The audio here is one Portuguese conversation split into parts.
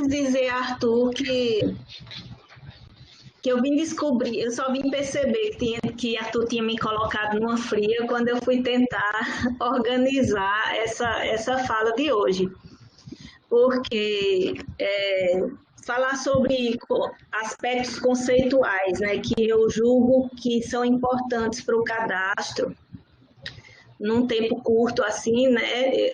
dizer, Arthur, que eu vim descobrir, eu só vim perceber que Arthur tinha me colocado numa fria quando eu fui tentar organizar essa fala de hoje. Porque falar sobre aspectos conceituais, né, que eu julgo que são importantes para o cadastro, num tempo curto assim, né,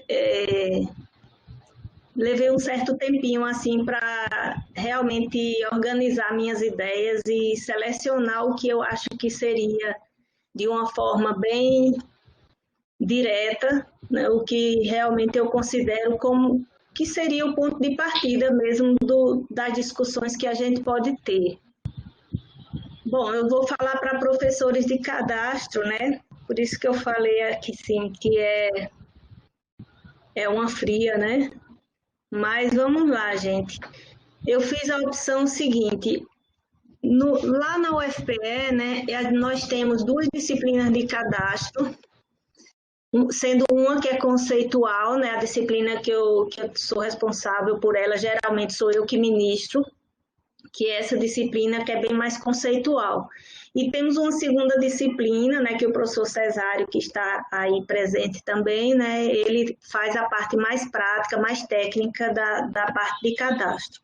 levei um certo tempinho assim para realmente organizar minhas ideias e selecionar o que eu acho que seria de uma forma bem direta, né, o que realmente eu considero como que seria o ponto de partida mesmo das discussões que a gente pode ter. Bom, eu vou falar para professores de cadastro, né? Por isso que eu falei aqui sim, que é uma fria, né? Mas vamos lá, gente. Eu fiz a opção seguinte. Lá na UFPE, né, nós temos 2 disciplinas de cadastro, sendo uma que é conceitual, né, a disciplina que eu sou responsável por ela, geralmente sou eu que ministro, que é essa disciplina que é bem mais conceitual. E temos uma segunda disciplina, né, que o professor Cesário, que está aí presente também, né, ele faz a parte mais prática, mais técnica da parte de cadastro.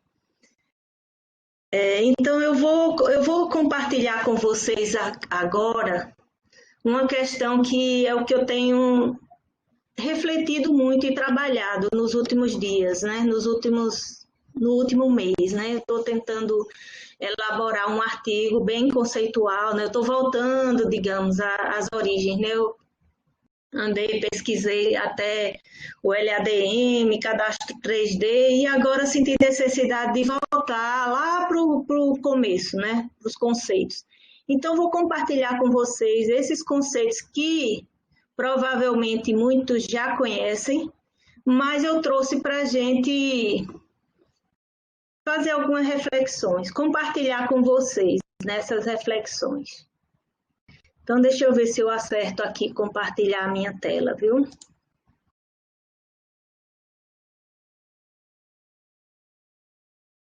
Então, eu vou compartilhar com vocês agora uma questão que é o que eu tenho refletido muito e trabalhado nos últimos dias, né? No último mês, né? Eu estou tentando elaborar um artigo bem conceitual, né? Eu estou voltando, digamos, às origens, né? Eu pesquisei até o LADM, cadastro 3D, e agora senti necessidade de voltar lá para o começo, né? Para os conceitos. Então, vou compartilhar com vocês esses conceitos que provavelmente muitos já conhecem, mas eu trouxe para a gente fazer algumas reflexões, compartilhar com vocês nessas reflexões. Então, deixa eu ver se eu acerto aqui compartilhar a minha tela, viu?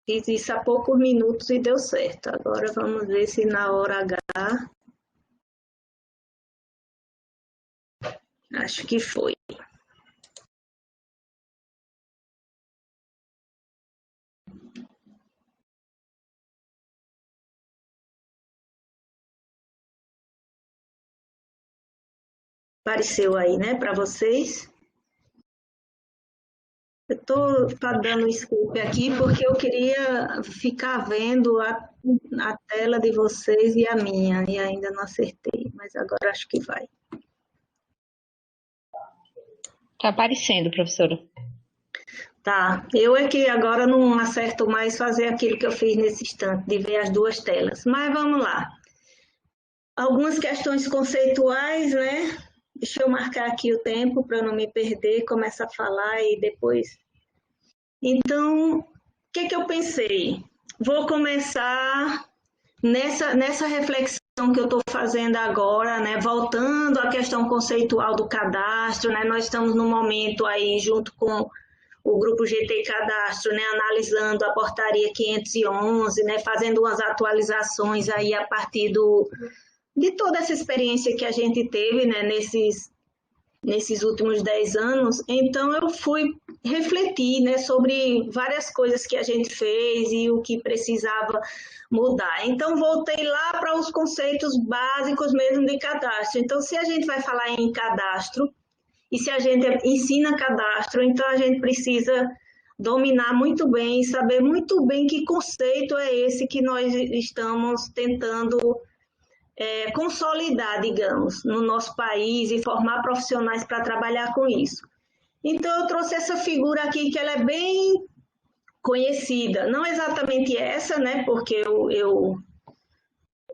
Fiz isso há poucos minutos e deu certo. Agora vamos ver se na hora H... Acho que foi. Apareceu aí, né, para vocês? Eu estou dando escape aqui porque eu queria ficar vendo a tela de vocês e a minha, e ainda não acertei, mas agora acho que vai. Está aparecendo, professora. Tá, eu é que agora não acerto mais fazer aquilo que eu fiz nesse instante, de ver as duas telas, mas vamos lá. Algumas questões conceituais, né? Deixa eu marcar aqui o tempo para eu não me perder, começar a falar e depois... Então, o que eu pensei? Vou começar nessa reflexão que eu estou fazendo agora, né? Voltando à questão conceitual do cadastro, né? Nós estamos no momento aí, junto com o Grupo GT Cadastro, né? Analisando a portaria 511, né? Fazendo umas atualizações aí a partir de toda essa experiência que a gente teve, né, nesses últimos 10 anos. Então, eu fui refletir, né, sobre várias coisas que a gente fez e o que precisava mudar. Então, voltei lá para os conceitos básicos mesmo de cadastro. Então, se a gente vai falar em cadastro e se a gente ensina cadastro, então a gente precisa dominar muito bem, saber muito bem que conceito é esse que nós estamos tentando consolidar, digamos, no nosso país e formar profissionais para trabalhar com isso. Então, eu trouxe essa figura aqui, que ela é bem conhecida, não exatamente essa, né, porque eu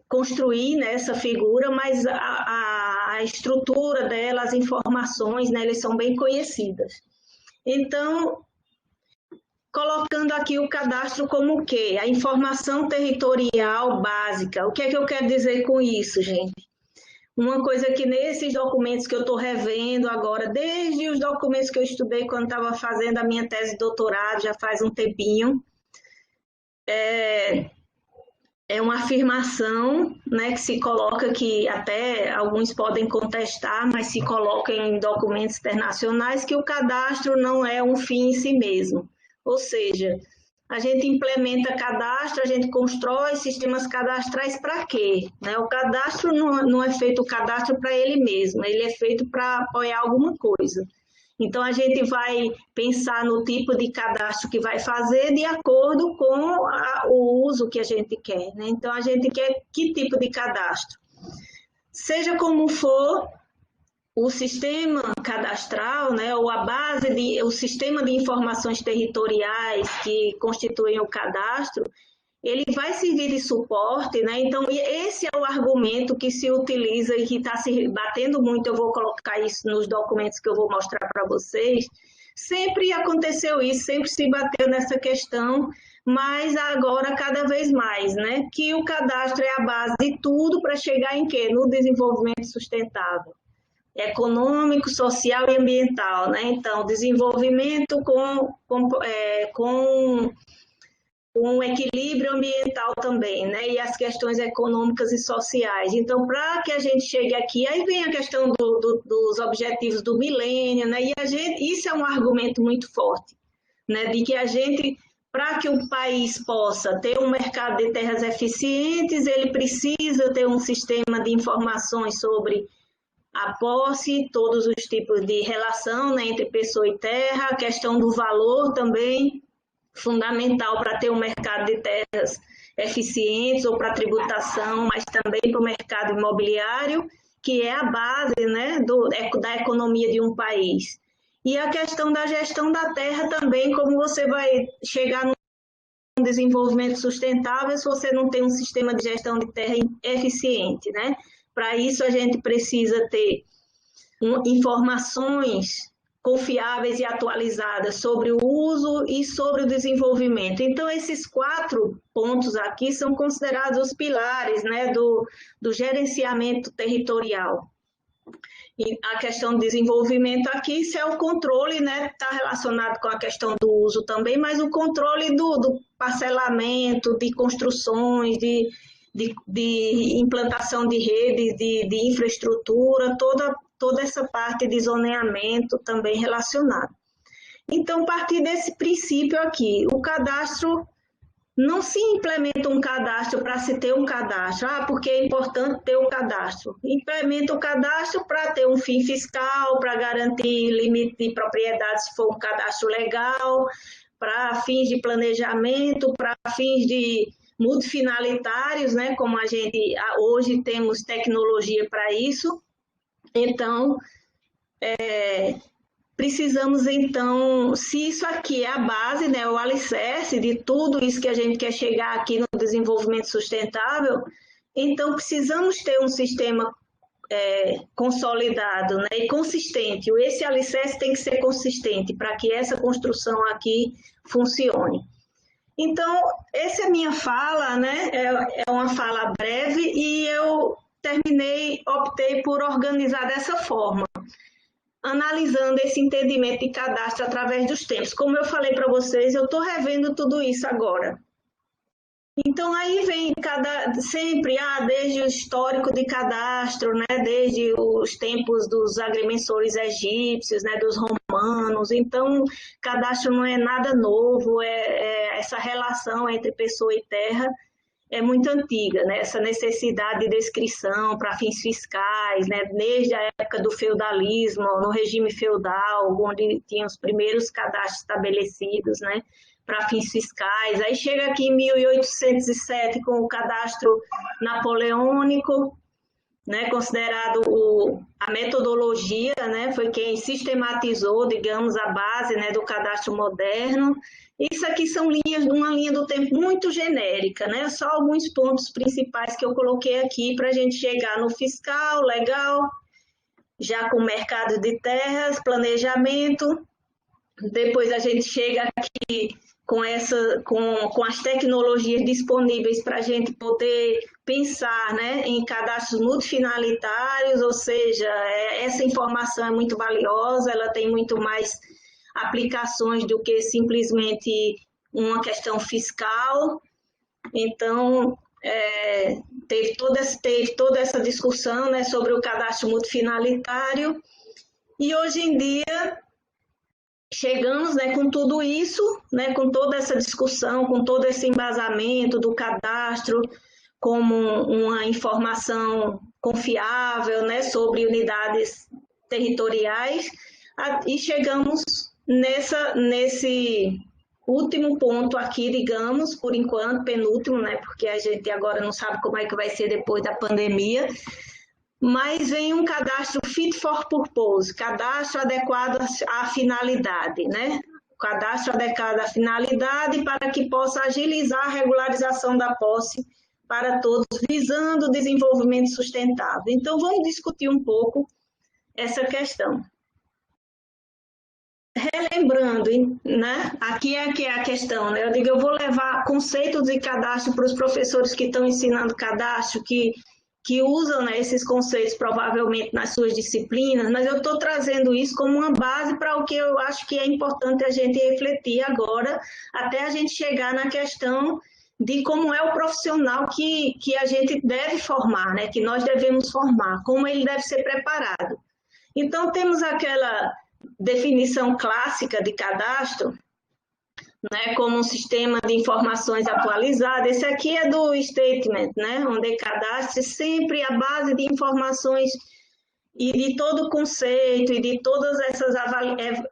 construí, né, essa figura, mas a estrutura dela, as informações, né, elas são bem conhecidas. Então, colocando aqui o cadastro como o quê? A informação territorial básica. O que é que eu quero dizer com isso, gente? Uma coisa que nesses documentos que eu estou revendo agora, desde os documentos que eu estudei quando estava fazendo a minha tese de doutorado, já faz um tempinho, é uma afirmação, né, que se coloca, que até alguns podem contestar, mas se coloca em documentos internacionais, que o cadastro não é um fim em si mesmo. Ou seja, a gente implementa cadastro, a gente constrói sistemas cadastrais para quê? Né? O cadastro não é feito o cadastro para ele mesmo, ele é feito para apoiar alguma coisa. Então, a gente vai pensar no tipo de cadastro que vai fazer de acordo com o uso que a gente quer, né? Então, a gente quer que tipo de cadastro? Seja como for, o sistema cadastral, né, ou a base o sistema de informações territoriais que constituem o cadastro, ele vai servir de suporte, né? Então, esse é o argumento que se utiliza e que está se batendo muito. Eu vou colocar isso nos documentos que eu vou mostrar para vocês. Sempre aconteceu isso, sempre se bateu nessa questão, mas agora cada vez mais, né? Que o cadastro é a base de tudo para chegar em quê? No desenvolvimento sustentável. Econômico, social e ambiental, né? Então, desenvolvimento com um equilíbrio ambiental também, né? E as questões econômicas e sociais. Então, para que a gente chegue aqui, aí vem a questão dos objetivos do milênio, né? E isso é um argumento muito forte, né? De que a gente, para que o país possa ter um mercado de terras eficientes, ele precisa ter um sistema de informações sobre a posse, todos os tipos de relação, né, entre pessoa e terra, a questão do valor também, fundamental para ter um mercado de terras eficientes ou para tributação, mas também para o mercado imobiliário, que é a base, né, da economia de um país. E a questão da gestão da terra também, como você vai chegar num desenvolvimento sustentável se você não tem um sistema de gestão de terra eficiente, né? Para isso, a gente precisa ter informações confiáveis e atualizadas sobre o uso e sobre o desenvolvimento. Então, esses 4 pontos aqui são considerados os pilares, né, do gerenciamento territorial. E a questão do desenvolvimento aqui, isso é o controle, né, está relacionado com a questão do uso também, mas o controle do parcelamento, de construções, de implantação de redes, de infraestrutura, toda essa parte de zoneamento também relacionada. Então, a partir desse princípio aqui, o cadastro, não se implementa um cadastro para se ter um cadastro, porque é importante ter o cadastro. Implementa o cadastro para ter um fim fiscal, para garantir limite de propriedade se for um cadastro legal, para fins de planejamento, para fins de multifinalitários, né, como a gente hoje temos tecnologia para isso. Então, precisamos, então, se isso aqui é a base, né, o alicerce de tudo isso que a gente quer chegar aqui no desenvolvimento sustentável, então precisamos ter um sistema consolidado, né, e consistente. Esse alicerce tem que ser consistente para que essa construção aqui funcione. Então, essa é a minha fala, né? É uma fala breve e eu optei por organizar dessa forma, analisando esse entendimento de cadastro através dos tempos. Como eu falei para vocês, eu estou revendo tudo isso agora. Então, aí vem sempre, desde o histórico de cadastro, né, desde os tempos dos agrimensores egípcios, né, dos romanos. Então, cadastro não é nada novo, essa relação entre pessoa e terra é muito antiga, né, essa necessidade de descrição para fins fiscais, né, desde a época do feudalismo, no regime feudal, onde tinha os primeiros cadastros estabelecidos, né, para fins fiscais. Aí chega aqui em 1807 com o cadastro napoleônico, né, considerado a metodologia, né, foi quem sistematizou, digamos, a base, né, do cadastro moderno. Isso aqui são uma linha do tempo muito genérica, né, só alguns pontos principais que eu coloquei aqui para a gente chegar no fiscal, legal, já com mercado de terras, planejamento. Depois a gente chega aqui com as tecnologias disponíveis para a gente poder pensar, né, em cadastros multifinalitários, ou seja, essa informação é muito valiosa, ela tem muito mais aplicações do que simplesmente uma questão fiscal. Então, teve toda essa discussão, né, sobre o cadastro multifinalitário, e hoje em dia chegamos, né, com tudo isso, né, com toda essa discussão, com todo esse embasamento do cadastro como uma informação confiável, né, sobre unidades territoriais, e chegamos nesse último ponto aqui, digamos, por enquanto, penúltimo, né, porque a gente agora não sabe como é que vai ser depois da pandemia, mas vem um cadastro fit for purpose, cadastro adequado à finalidade, né? Cadastro adequado à finalidade para que possa agilizar a regularização da posse para todos, visando o desenvolvimento sustentável. Então, vamos discutir um pouco essa questão. Relembrando, né? Aqui é que é a questão, né? Eu vou levar conceitos de cadastro para os professores que estão ensinando cadastro, que usam, né, esses conceitos provavelmente nas suas disciplinas, mas eu estou trazendo isso como uma base para o que eu acho que é importante a gente refletir agora, até a gente chegar na questão de como é o profissional que a gente deve formar, né, que nós devemos formar, como ele deve ser preparado. Então, temos aquela definição clássica de cadastro, né, como um sistema de informações atualizado. Esse aqui é do statement, né, onde cadastre sempre a base de informações e de todo o conceito e de todas essas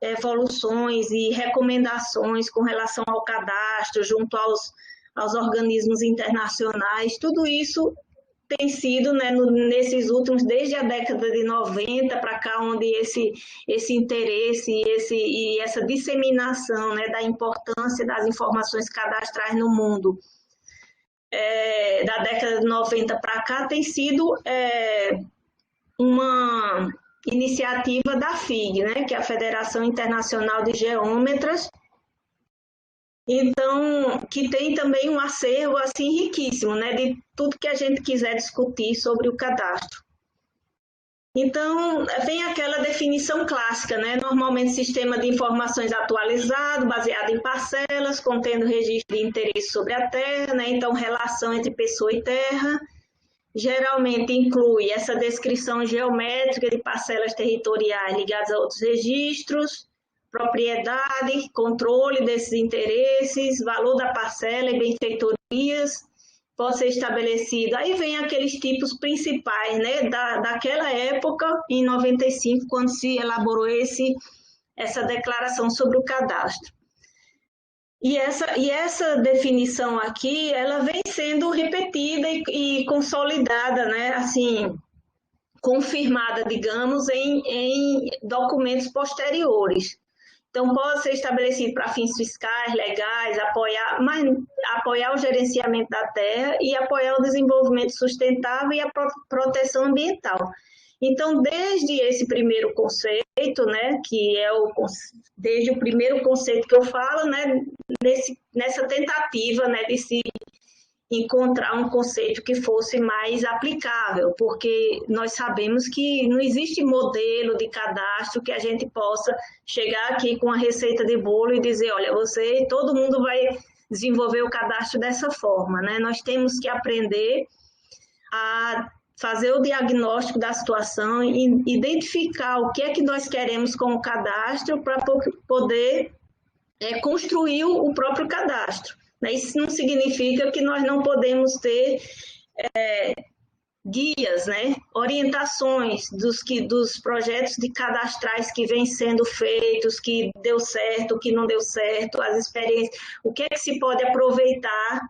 evoluções e recomendações com relação ao cadastro junto aos organismos internacionais. Tudo isso tem sido, né, nesses últimos, desde a década de 90 para cá, onde esse interesse e essa disseminação, né, da importância das informações cadastrais no mundo, da década de 90 para cá, tem sido uma iniciativa da FIG, né, que é a Federação Internacional de Geômetras, então, que tem também um acervo assim riquíssimo, né, de tudo que a gente quiser discutir sobre o cadastro. Então, vem aquela definição clássica, né, normalmente sistema de informações atualizado, baseado em parcelas, contendo registro de interesse sobre a terra, né, então relação entre pessoa e terra, geralmente inclui essa descrição geométrica de parcelas territoriais ligadas a outros registros, propriedade, controle desses interesses, valor da parcela e benfeitorias, pode ser estabelecido. Aí vem aqueles tipos principais, né, daquela época, em 95, quando se elaborou essa declaração sobre o cadastro. E essa definição aqui, ela vem sendo repetida e consolidada, né, assim, confirmada, digamos, em documentos posteriores. Então, pode ser estabelecido para fins fiscais, legais, apoiar o gerenciamento da terra e apoiar o desenvolvimento sustentável e a proteção ambiental. Então, desde esse primeiro conceito, né, que é desde o primeiro conceito que eu falo, né, nessa tentativa, né, de se encontrar um conceito que fosse mais aplicável, porque nós sabemos que não existe modelo de cadastro que a gente possa chegar aqui com a receita de bolo e dizer, olha, todo mundo vai desenvolver o cadastro dessa forma, né? Nós temos que aprender a fazer o diagnóstico da situação e identificar o que é que nós queremos com o cadastro para poder construir o próprio cadastro. Isso não significa que nós não podemos ter guias, né? Orientações dos projetos de cadastrais que vêm sendo feitos, que deu certo, que não deu certo, as experiências, o que é que se pode aproveitar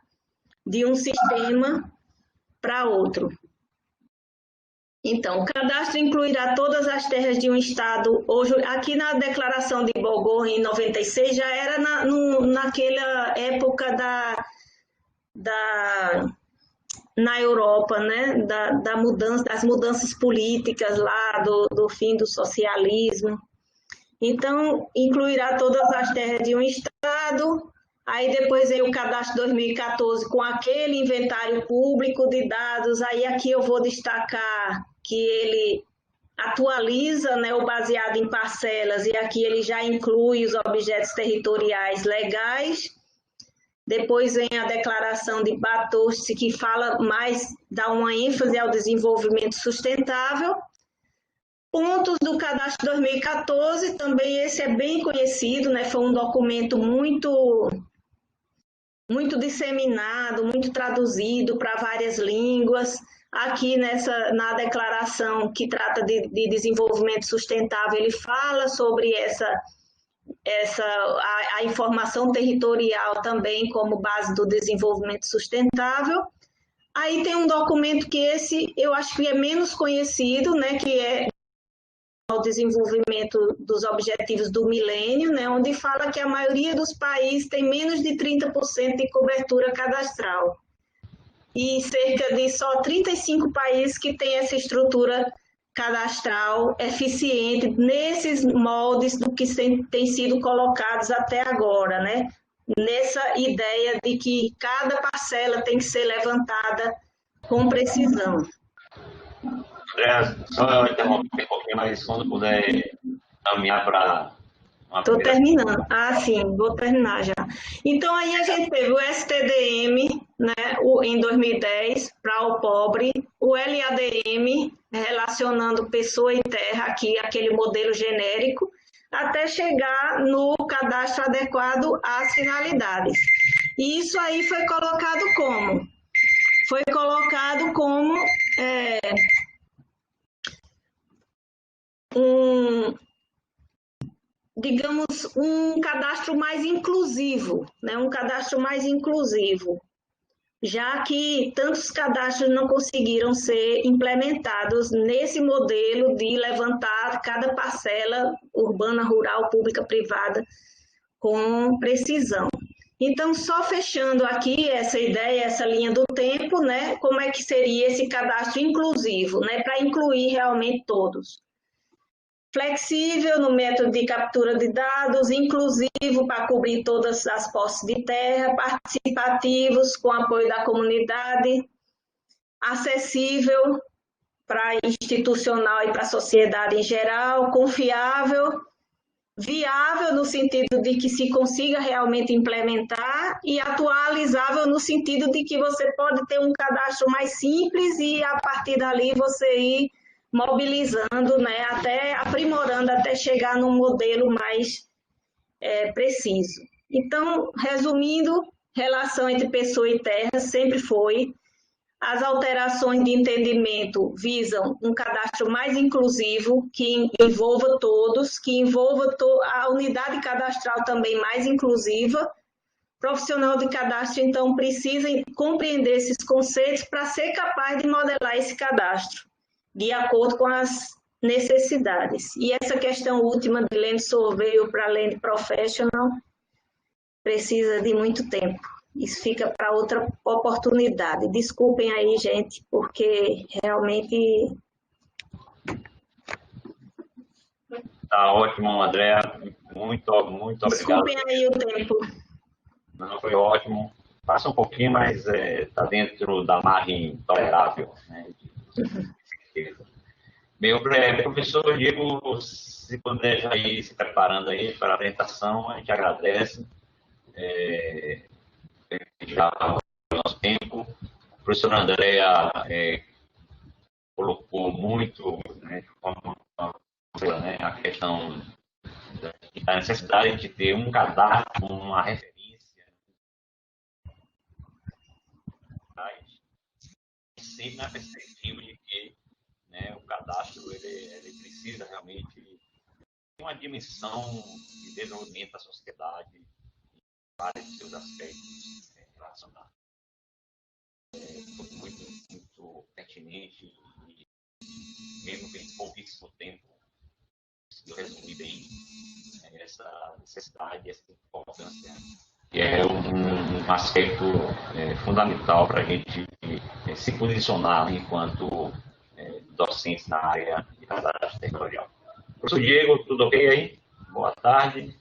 de um sistema para outro. Então, o cadastro incluirá todas as terras de um estado. Hoje, aqui na declaração de Bogor, em 96, já era naquela época na Europa, né? Das mudanças políticas lá, do fim do socialismo. Então, incluirá todas as terras de um estado. Aí depois veio o cadastro 2014 com aquele inventário público de dados. Aí aqui eu vou destacar que ele atualiza, né, o baseado em parcelas, e aqui ele já inclui os objetos territoriais legais. Depois vem a declaração de Batoche, que fala mais, dá uma ênfase ao desenvolvimento sustentável. Pontos do cadastro 2014, também esse é bem conhecido, né? Foi um documento muito disseminado, muito traduzido para várias línguas. Aqui na declaração que trata de desenvolvimento sustentável, ele fala sobre a informação territorial também como base do desenvolvimento sustentável. Aí tem um documento que esse eu acho que é menos conhecido, né, que é o desenvolvimento dos objetivos do milênio, né, onde fala que a maioria dos países tem menos de 30% de cobertura cadastral. E cerca de só 35 países que têm essa estrutura cadastral eficiente nesses moldes do que tem sido colocados até agora, né? Nessa ideia de que cada parcela tem que ser levantada com precisão. André, só interromper um pouquinho, mas quando puder caminhar para Estou terminando. Ah, sim, vou terminar já. Então, aí a gente teve o STDM, né, em 2010, para o pobre, o LADM, relacionando pessoa e terra, aqui, aquele modelo genérico, até chegar no cadastro adequado às finalidades. E isso aí foi colocado como? Foi colocado como digamos, um cadastro mais inclusivo, né? Um cadastro mais inclusivo, já que tantos cadastros não conseguiram ser implementados nesse modelo de levantar cada parcela urbana, rural, pública, privada, com precisão. Então, só fechando aqui essa ideia, essa linha do tempo, né? Como é que seria esse cadastro inclusivo, né? Para incluir realmente todos. Flexível no método de captura de dados, inclusivo para cobrir todas as posses de terra, participativos com apoio da comunidade, acessível para institucional e para a sociedade em geral, confiável, viável no sentido de que se consiga realmente implementar e atualizável no sentido de que você pode ter um cadastro mais simples e a partir dali você ir mobilizando, né, até aprimorando, até chegar num modelo mais preciso. Então, resumindo, relação entre pessoa e terra sempre foi. As alterações de entendimento visam um cadastro mais inclusivo, que envolva todos, que envolva a unidade cadastral também mais inclusiva. Profissional de cadastro, então, precisa compreender esses conceitos para ser capaz de modelar esse cadastro de acordo com as necessidades. E essa questão última de Land Survey para Land Professional precisa de muito tempo. Isso fica para outra oportunidade. Desculpem aí, gente, porque realmente... Tá ótimo, André. Muito obrigado. Desculpem aí o tempo. Não, foi ótimo. Passa um pouquinho, mas está dentro da margem tolerável, né? Meu professor Diego, se puder já ir se preparando aí para a apresentação, a gente agradece. Já o nosso tempo. A professora Andrea colocou muito, né, a questão da necessidade de ter um cadastro, uma referência, sempre na perspectiva de que, né, o cadastro ele precisa realmente ter uma dimensão de desenvolvimento da sociedade em vários seus aspectos relacionados. Muito pertinente e, mesmo que a gente pouquíssimo tempo, conseguiu resumir bem essa necessidade, essa importância, que é um aspecto fundamental para a gente se posicionar enquanto docentes na área de cadastro territorial. Professor Diego, tudo ok aí? Boa tarde.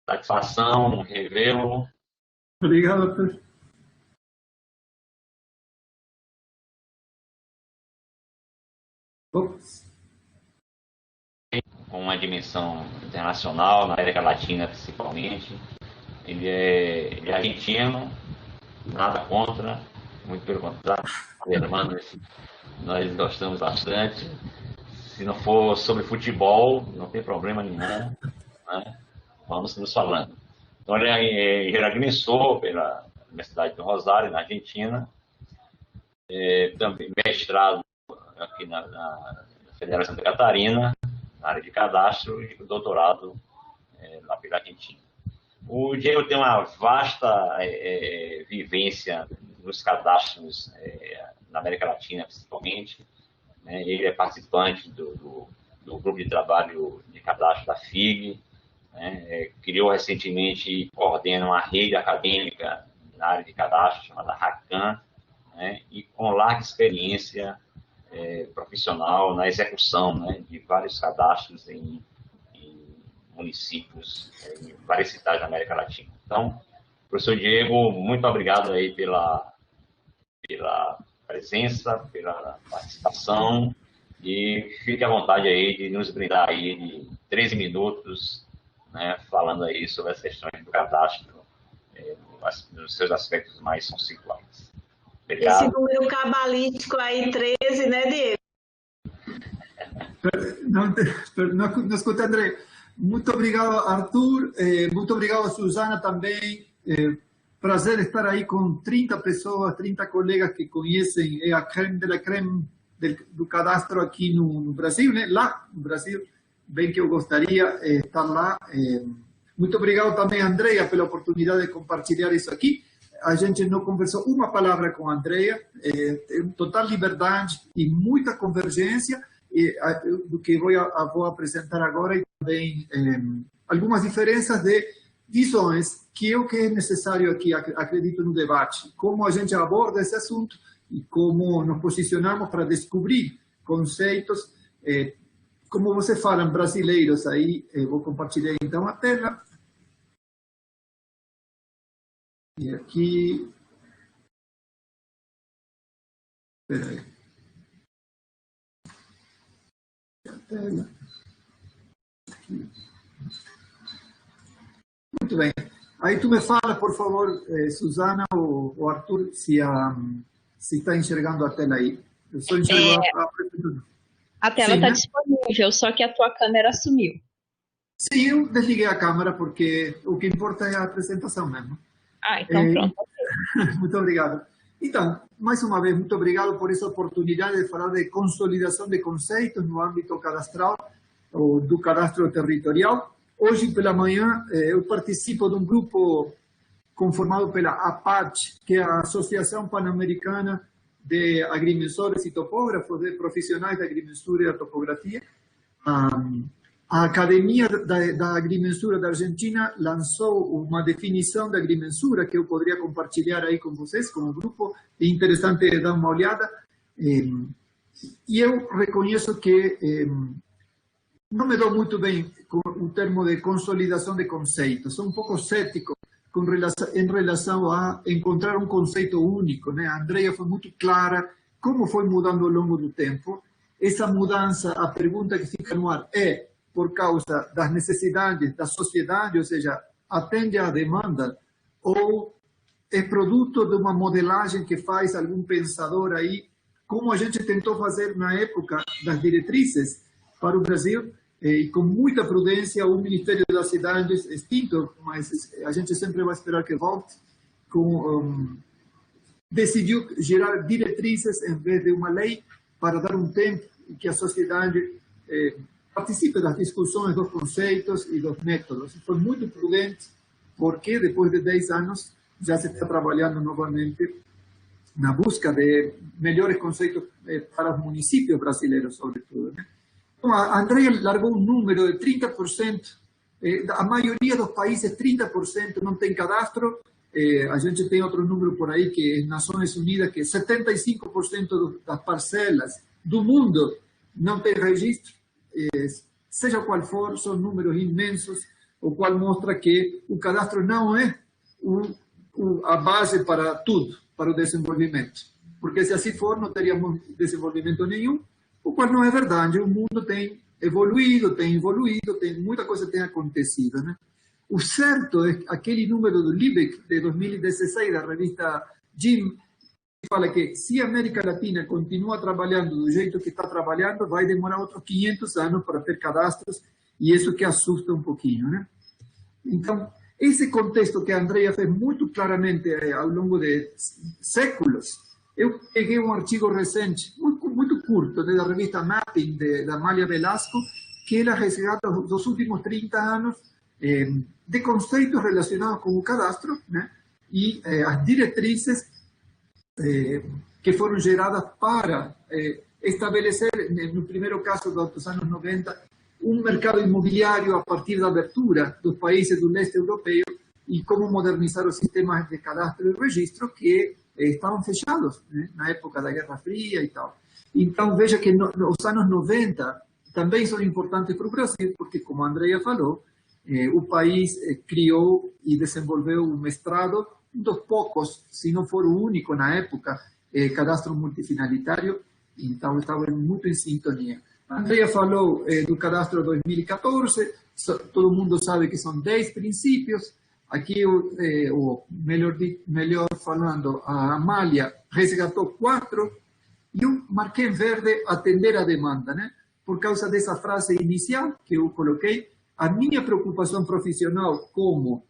Satisfação, revê-lo. Obrigado, professor. Com uma dimensão internacional, na América Latina principalmente, ele é argentino, nada contra, muito pelo contrário, hermanos, nós gostamos bastante. Se não for sobre futebol, não tem problema nenhum, né? Vamos nos falando. Então, ele agremiou pela Universidade do Rosário, na Argentina, também mestrado aqui na Federação de Santa Catarina, na área de cadastro, e doutorado lá pela Argentina. O Diego tem uma vasta vivência nos cadastros na América Latina, principalmente. Né? Ele é participante do grupo de trabalho de cadastro da FIG, né? Criou recentemente e coordena uma rede acadêmica na área de cadastro chamada RACAN, né? E com larga experiência profissional na execução, né? De vários cadastros em municípios, em várias cidades da América Latina. Então, professor Diego, muito obrigado aí pela presença, pela participação, e fique à vontade aí de nos brindar aí de 13 minutos, né, falando aí sobre as questões do cadastro, nos seus aspectos mais conceituais. Obrigado. Esse número cabalístico aí, 13, né, Diego? Não escutei, André. Muito obrigado, Arthur. Muito obrigado, Susana, também. Prazer estar aí com 30 pessoas, 30 colegas que conhecem a creme de la creme do cadastro aqui no Brasil, né? Lá no Brasil, bem que eu gostaria de estar lá. Muito obrigado também, Andrea, pela oportunidade de compartilhar isso aqui. A gente não conversou uma palavra com a Andrea, tem total liberdade e muita convergência do que vou apresentar agora, e também algumas diferenças de visões que é necessário aqui, acredito, no debate. Como a gente aborda esse assunto e como nos posicionamos para descobrir conceitos, como você fala, brasileiros aí. Vou compartilhar então a tela. E aqui... Espera aí. A tela. Aqui. Muito bem. Aí tu me fala, por favor, Susana ou Arthur, se está enxergando a tela aí. Eu só enxergo a apresentação. A tela está disponível, só que a tua câmera sumiu. Sim, eu desliguei a câmera porque o que importa é a apresentação mesmo. Então pronto. Muito obrigado. Então, mais uma vez, muito obrigado por essa oportunidade de falar de consolidação de conceitos no âmbito cadastral ou do cadastro territorial. Hoje pela manhã eu participo de um grupo conformado pela APAT, que é a Associação Pan-Americana de Agrimensores e Topógrafos, de profissionais da agrimensura e da topografia. A Academia da Agrimensura da Argentina lançou uma definição da agrimensura que eu poderia compartilhar aí com vocês, com o grupo. É interessante dar uma olhada. E eu reconheço que não me dou muito bem com o termo de consolidação de conceitos. Sou um pouco cético em relação a encontrar um conceito único, né? A Andrea foi muito clara como foi mudando ao longo do tempo. Essa mudança, a pergunta que fica no ar é por causa das necessidades da sociedade, ou seja, atende à demanda, ou é produto de uma modelagem que faz algum pensador aí, como a gente tentou fazer na época das diretrizes para o Brasil, e com muita prudência, o Ministério das Cidades, extinto, mas a gente sempre vai esperar que volte, decidiu gerar diretrizes em vez de uma lei, para dar um tempo em que a sociedade participe das discussões dos conceitos e dos métodos. Foi muito prudente, porque depois de 10 anos já se está trabalhando novamente na busca de melhores conceitos para os municípios brasileiros, sobretudo, né? Então, a Andrea largou um número de 30%. A maioria dos países, 30%, não tem cadastro. A gente tem outro número por aí, que é Nações Unidas, que 75% das parcelas do mundo não tem registro. Seja qual for, são números imensos, o qual mostra que o cadastro não é a base para tudo, para o desenvolvimento. Porque se assim for, não teríamos desenvolvimento nenhum, o qual não é verdade. O mundo tem evoluído, muita coisa tem acontecido, né? O certo é aquele número do LIBEC de 2016 da revista Jim, que fala que se a América Latina continua trabalhando do jeito que está trabalhando, vai demorar outros 500 anos para ter cadastros, e isso que assusta um pouquinho, né? Então, esse contexto que a Andrea fez muito claramente ao longo de séculos, eu peguei um artigo recente, muito curto, da revista Mapping, da Amália Velasco, que ela resgata dos últimos 30 anos de conceitos relacionados com o cadastro, né? E as diretrizes que foram geradas para estabelecer, no primeiro caso dos anos 90, um mercado imobiliário a partir da abertura dos países do leste europeu e como modernizar os sistemas de cadastro e registro que estavam fechados, né, na época da Guerra Fria e tal. Então, veja que os anos 90 também são importantes para o Brasil, porque, como a Andrea falou, o país criou e desenvolveu um mestrado, um dos poucos, se não for o único na época, cadastro multifinalitário, então estava muito em sintonia. A Andrea falou do cadastro 2014, todo mundo sabe que são 10 princípios. Aqui, ou melhor falando, a Amália resgatou 4 e eu marquei em verde atender a demanda, né? Por causa dessa frase inicial que eu coloquei, a minha preocupação profissional como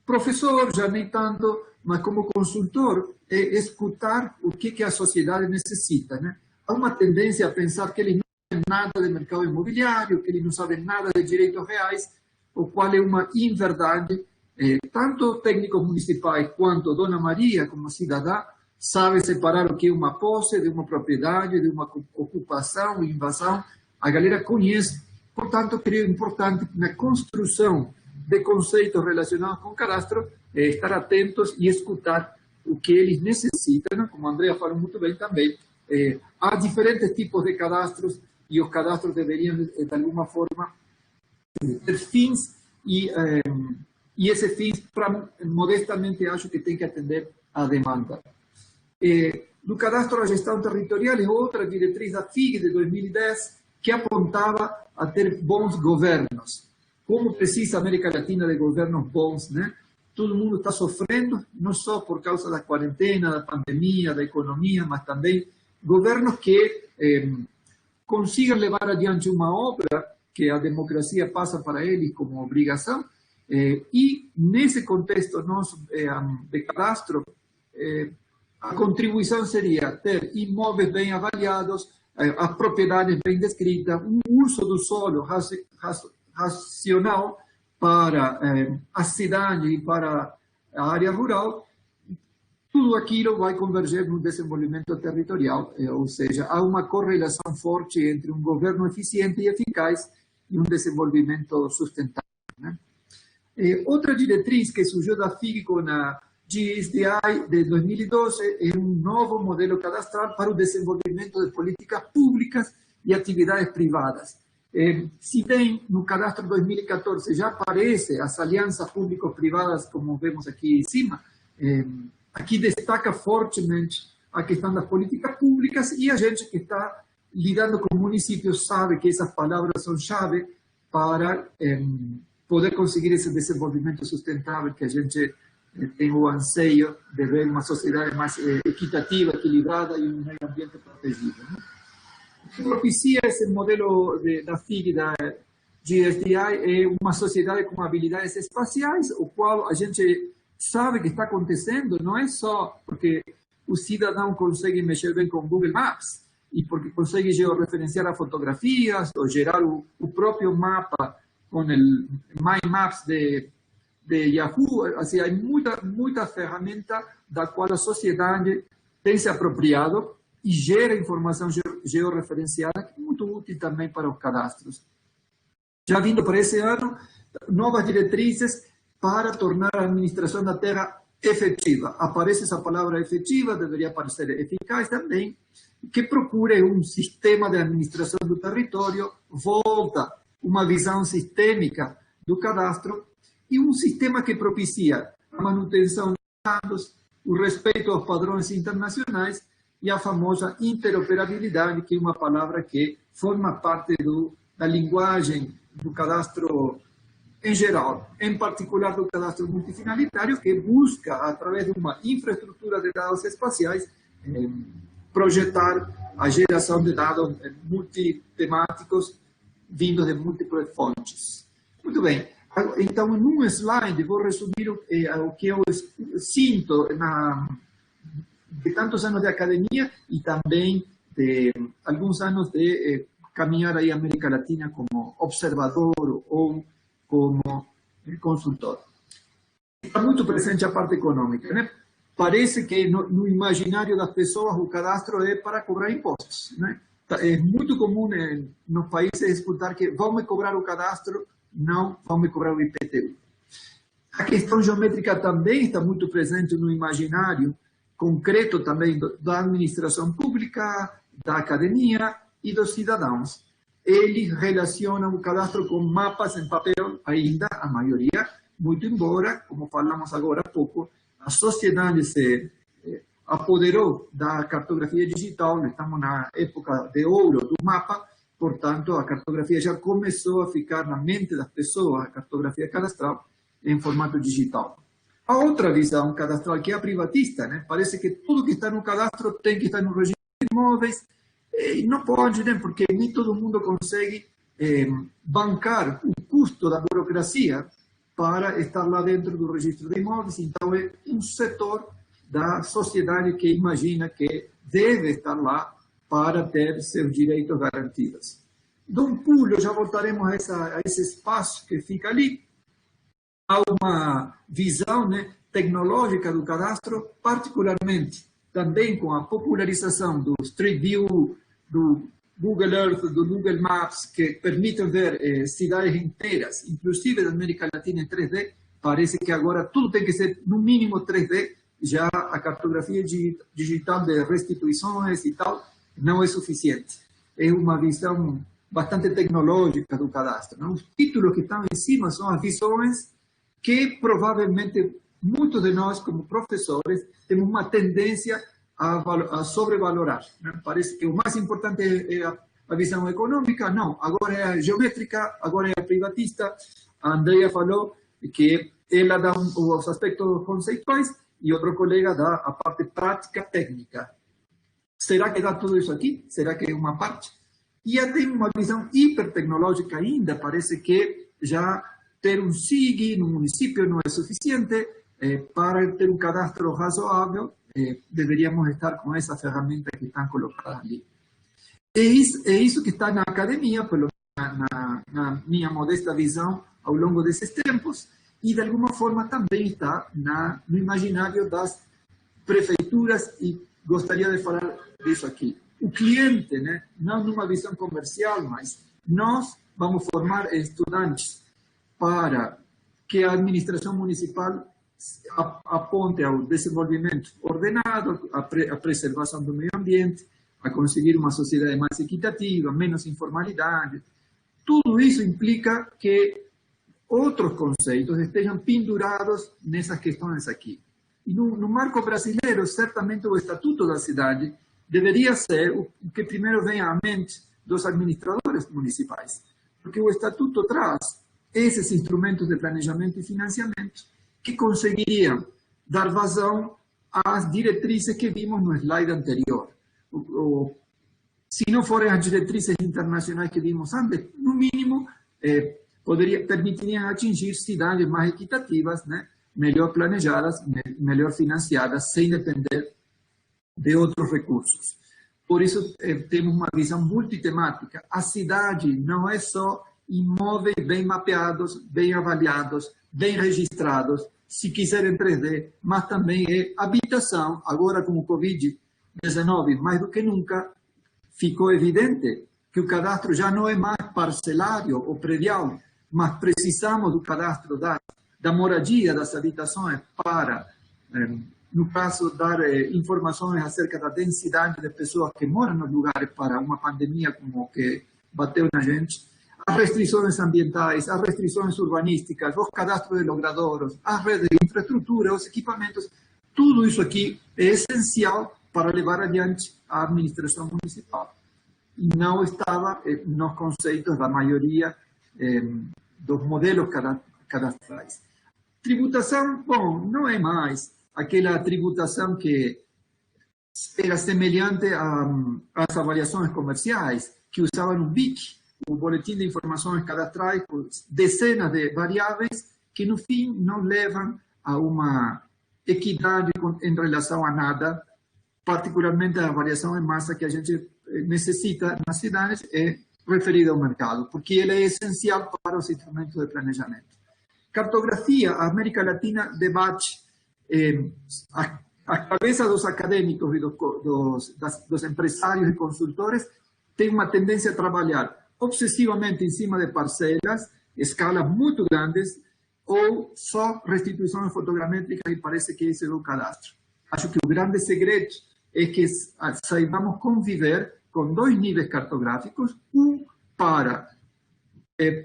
professor, já nem tanto, mas como consultor, é escutar o que a sociedade necessita, né? Há uma tendência a pensar que eles não sabem nada de mercado imobiliário, que eles não sabem nada de direitos reais, o qual é uma inverdade. Tanto técnicos municipais quanto Dona Maria, como cidadã, sabe separar o que é uma posse de uma propriedade, de uma ocupação, invasão. A galera conhece. Portanto, creio importante na construção de conceitos relacionados com o cadastro, estar atentos e escutar o que eles necessitam, né? Como a Andrea falou muito bem também. Há diferentes tipos de cadastros e os cadastros deveriam, de alguma forma, ter fins e esse fins, modestamente, acho que tem que atender à demanda. No cadastro da gestão territorial é outra diretriz da FIG de 2010 que apontava a ter bons governos. Como precisa a América Latina de governos bons, né? Todo mundo está sofrendo, não só por causa da quarentena, da pandemia, da economia, mas também governos que consigam levar adiante uma obra que a democracia passa para eles como obrigação. E nesse contexto nosso de cadastro, a contribuição seria ter imóveis bem avaliados, as propriedades bem descritas, um uso do solo racional para a cidade e para a área rural. Tudo aquilo vai converger no desenvolvimento territorial, ou seja, há uma correlação forte entre um governo eficiente e eficaz e um desenvolvimento sustentável, né? Outra diretriz que surgiu da FIG com a GSDI de 2012 é um novo modelo cadastral para o desenvolvimento de políticas públicas e atividades privadas. Se bem no cadastro 2014 já aparece as alianças público-privadas, como vemos aqui em cima, aqui destaca fortemente a questão das políticas públicas e a gente que está lidando com municípios sabe que essas palavras são chave para poder conseguir esse desenvolvimento sustentável que a gente tem o anseio de ver uma sociedade mais equitativa, equilibrada e um meio ambiente protegido, né? O que propicia esse modelo da FIG, da GSDI, é uma sociedade com habilidades espaciais, o qual a gente sabe que está acontecendo, não é só porque o cidadão consegue mexer bem com Google Maps e porque consegue georreferenciar as fotografias ou gerar o próprio mapa com o My Maps de Yahoo. Assim, há muita ferramenta da qual a sociedade tem se apropriado e gera informação georreferenciada, que é muito útil também para os cadastros. Já vindo para esse ano, novas diretrizes para tornar a administração da terra efetiva. Aparece essa palavra efetiva, deveria aparecer eficaz também, que procure um sistema de administração do território, volta uma visão sistêmica do cadastro e um sistema que propicia a manutenção dos dados, o respeito aos padrões internacionais e a famosa interoperabilidade, que é uma palavra que forma parte da linguagem do cadastro em geral, em particular do cadastro multifinalitário, que busca, através de uma infraestrutura de dados espaciais, projetar a geração de dados multitemáticos vindos de múltiplas fontes. Muito bem. Então, num slide, vou resumir o que eu sinto de tantos anos de academia e também de alguns anos de caminhar aí a América Latina como observador ou como consultor. Está muito presente a parte econômica, né? Parece que no imaginário das pessoas o cadastro é para cobrar impostos, né? É muito comum nos países escutar que vão me cobrar o cadastro, não vão me cobrar o IPTU. A questão geométrica também está muito presente no imaginário concreto também da administração pública, da academia e dos cidadãos. Eles relacionam o cadastro com mapas em papel, ainda a maioria, muito embora, como falamos agora há pouco, a sociedade se apoderou da cartografia digital, estamos na época de ouro do mapa, portanto, a cartografia já começou a ficar na mente das pessoas, a cartografia cadastral, em formato digital. A outra visão cadastral, que é a privatista, né? Parece que tudo que está no cadastro tem que estar no registro de imóveis, e não pode, né? Porque nem todo mundo consegue bancar o custo da burocracia para estar lá dentro do registro de imóveis. Então, é um setor da sociedade que imagina que deve estar lá para ter seus direitos garantidos. Dou um pulo, já voltaremos a esse espaço que fica ali. Há uma visão, né, tecnológica do cadastro, particularmente também com a popularização do Street View, do Google Earth, do Google Maps, que permitem ver cidades inteiras, inclusive da América Latina em 3D. Parece que agora tudo tem que ser, no mínimo, 3D. Já a cartografia digital de restituições e tal não é suficiente. É uma visão bastante tecnológica do cadastro, não? Os títulos que estão em cima são as visões que provavelmente muitos de nós, como professores, temos uma tendência a sobrevalorar, né? Parece que o mais importante é a visão econômica. Não, agora é a geométrica, agora é a privatista. A Andrea falou que ela dá os aspectos conceituais e outro colega dá a parte prática técnica. Será que dá tudo isso aqui? Será que é uma parte? E já tem uma visão hipertecnológica ainda. Parece que já ter um SIG no município não é suficiente. Para ter um cadastro razoável, deveríamos estar com essa ferramenta que estão colocadas ali. É isso que está na academia, pelo menos na minha modesta visão, ao longo desses tempos, e de alguma forma também está no imaginário das prefeituras, e gostaria de falar disso aqui. O cliente, né, não numa visão comercial, mas nós vamos formar estudantes para que a administração municipal aponte ao desenvolvimento ordenado, a preservação do meio ambiente, a conseguir uma sociedade mais equitativa, menos informalidade. Tudo isso implica que outros conceitos estejam pendurados nessas questões aqui. E no marco brasileiro, certamente o Estatuto da Cidade deveria ser o que primeiro vem à mente dos administradores municipais, porque o Estatuto traz esses instrumentos de planejamento e financiamento que conseguiriam dar vazão às diretrizes que vimos no slide anterior. Se não forem as diretrizes internacionais que vimos antes, no mínimo, permitiriam atingir cidades mais equitativas, né? Melhor planejadas, melhor financiadas, sem depender de outros recursos. Por isso, temos uma visão multitemática. A cidade não é só imóveis bem mapeados, bem avaliados, bem registrados, se quiser em 3D, mas também é habitação. Agora, com o Covid-19, mais do que nunca, ficou evidente que o cadastro já não é mais parcelário ou predial, mas precisamos do cadastro da moradia, das habitações, para, no caso, dar informações acerca da densidade de pessoas que moram nos lugares para uma pandemia como que bateu na gente, as restrições ambientais, as restrições urbanísticas, os cadastros de logradouros, as redes de infraestrutura, os equipamentos, tudo isso aqui é essencial para levar adiante a administração municipal. E não estava nos conceitos da maioria dos modelos cadastrais. Tributação, bom, não é mais aquela tributação que era semelhante às avaliações comerciais, que usavam um BIC, o Boletim de Informações Cadastrais, com dezenas de variáveis que, no fim, não levam a uma equidade em relação a nada, particularmente a avaliação em massa que a gente necessita nas cidades é referida ao mercado, porque ela é essencial para os instrumentos de planejamento. Cartografia, a América Latina debate a cabeça dos acadêmicos e dos empresários e consultores tem uma tendência a trabalhar obsessivamente em cima de parcelas, escalas muito grandes, ou só restituições fotogramétricas, e parece que esse é o cadastro. Acho que o grande segredo é que saibamos conviver com dois níveis cartográficos, um para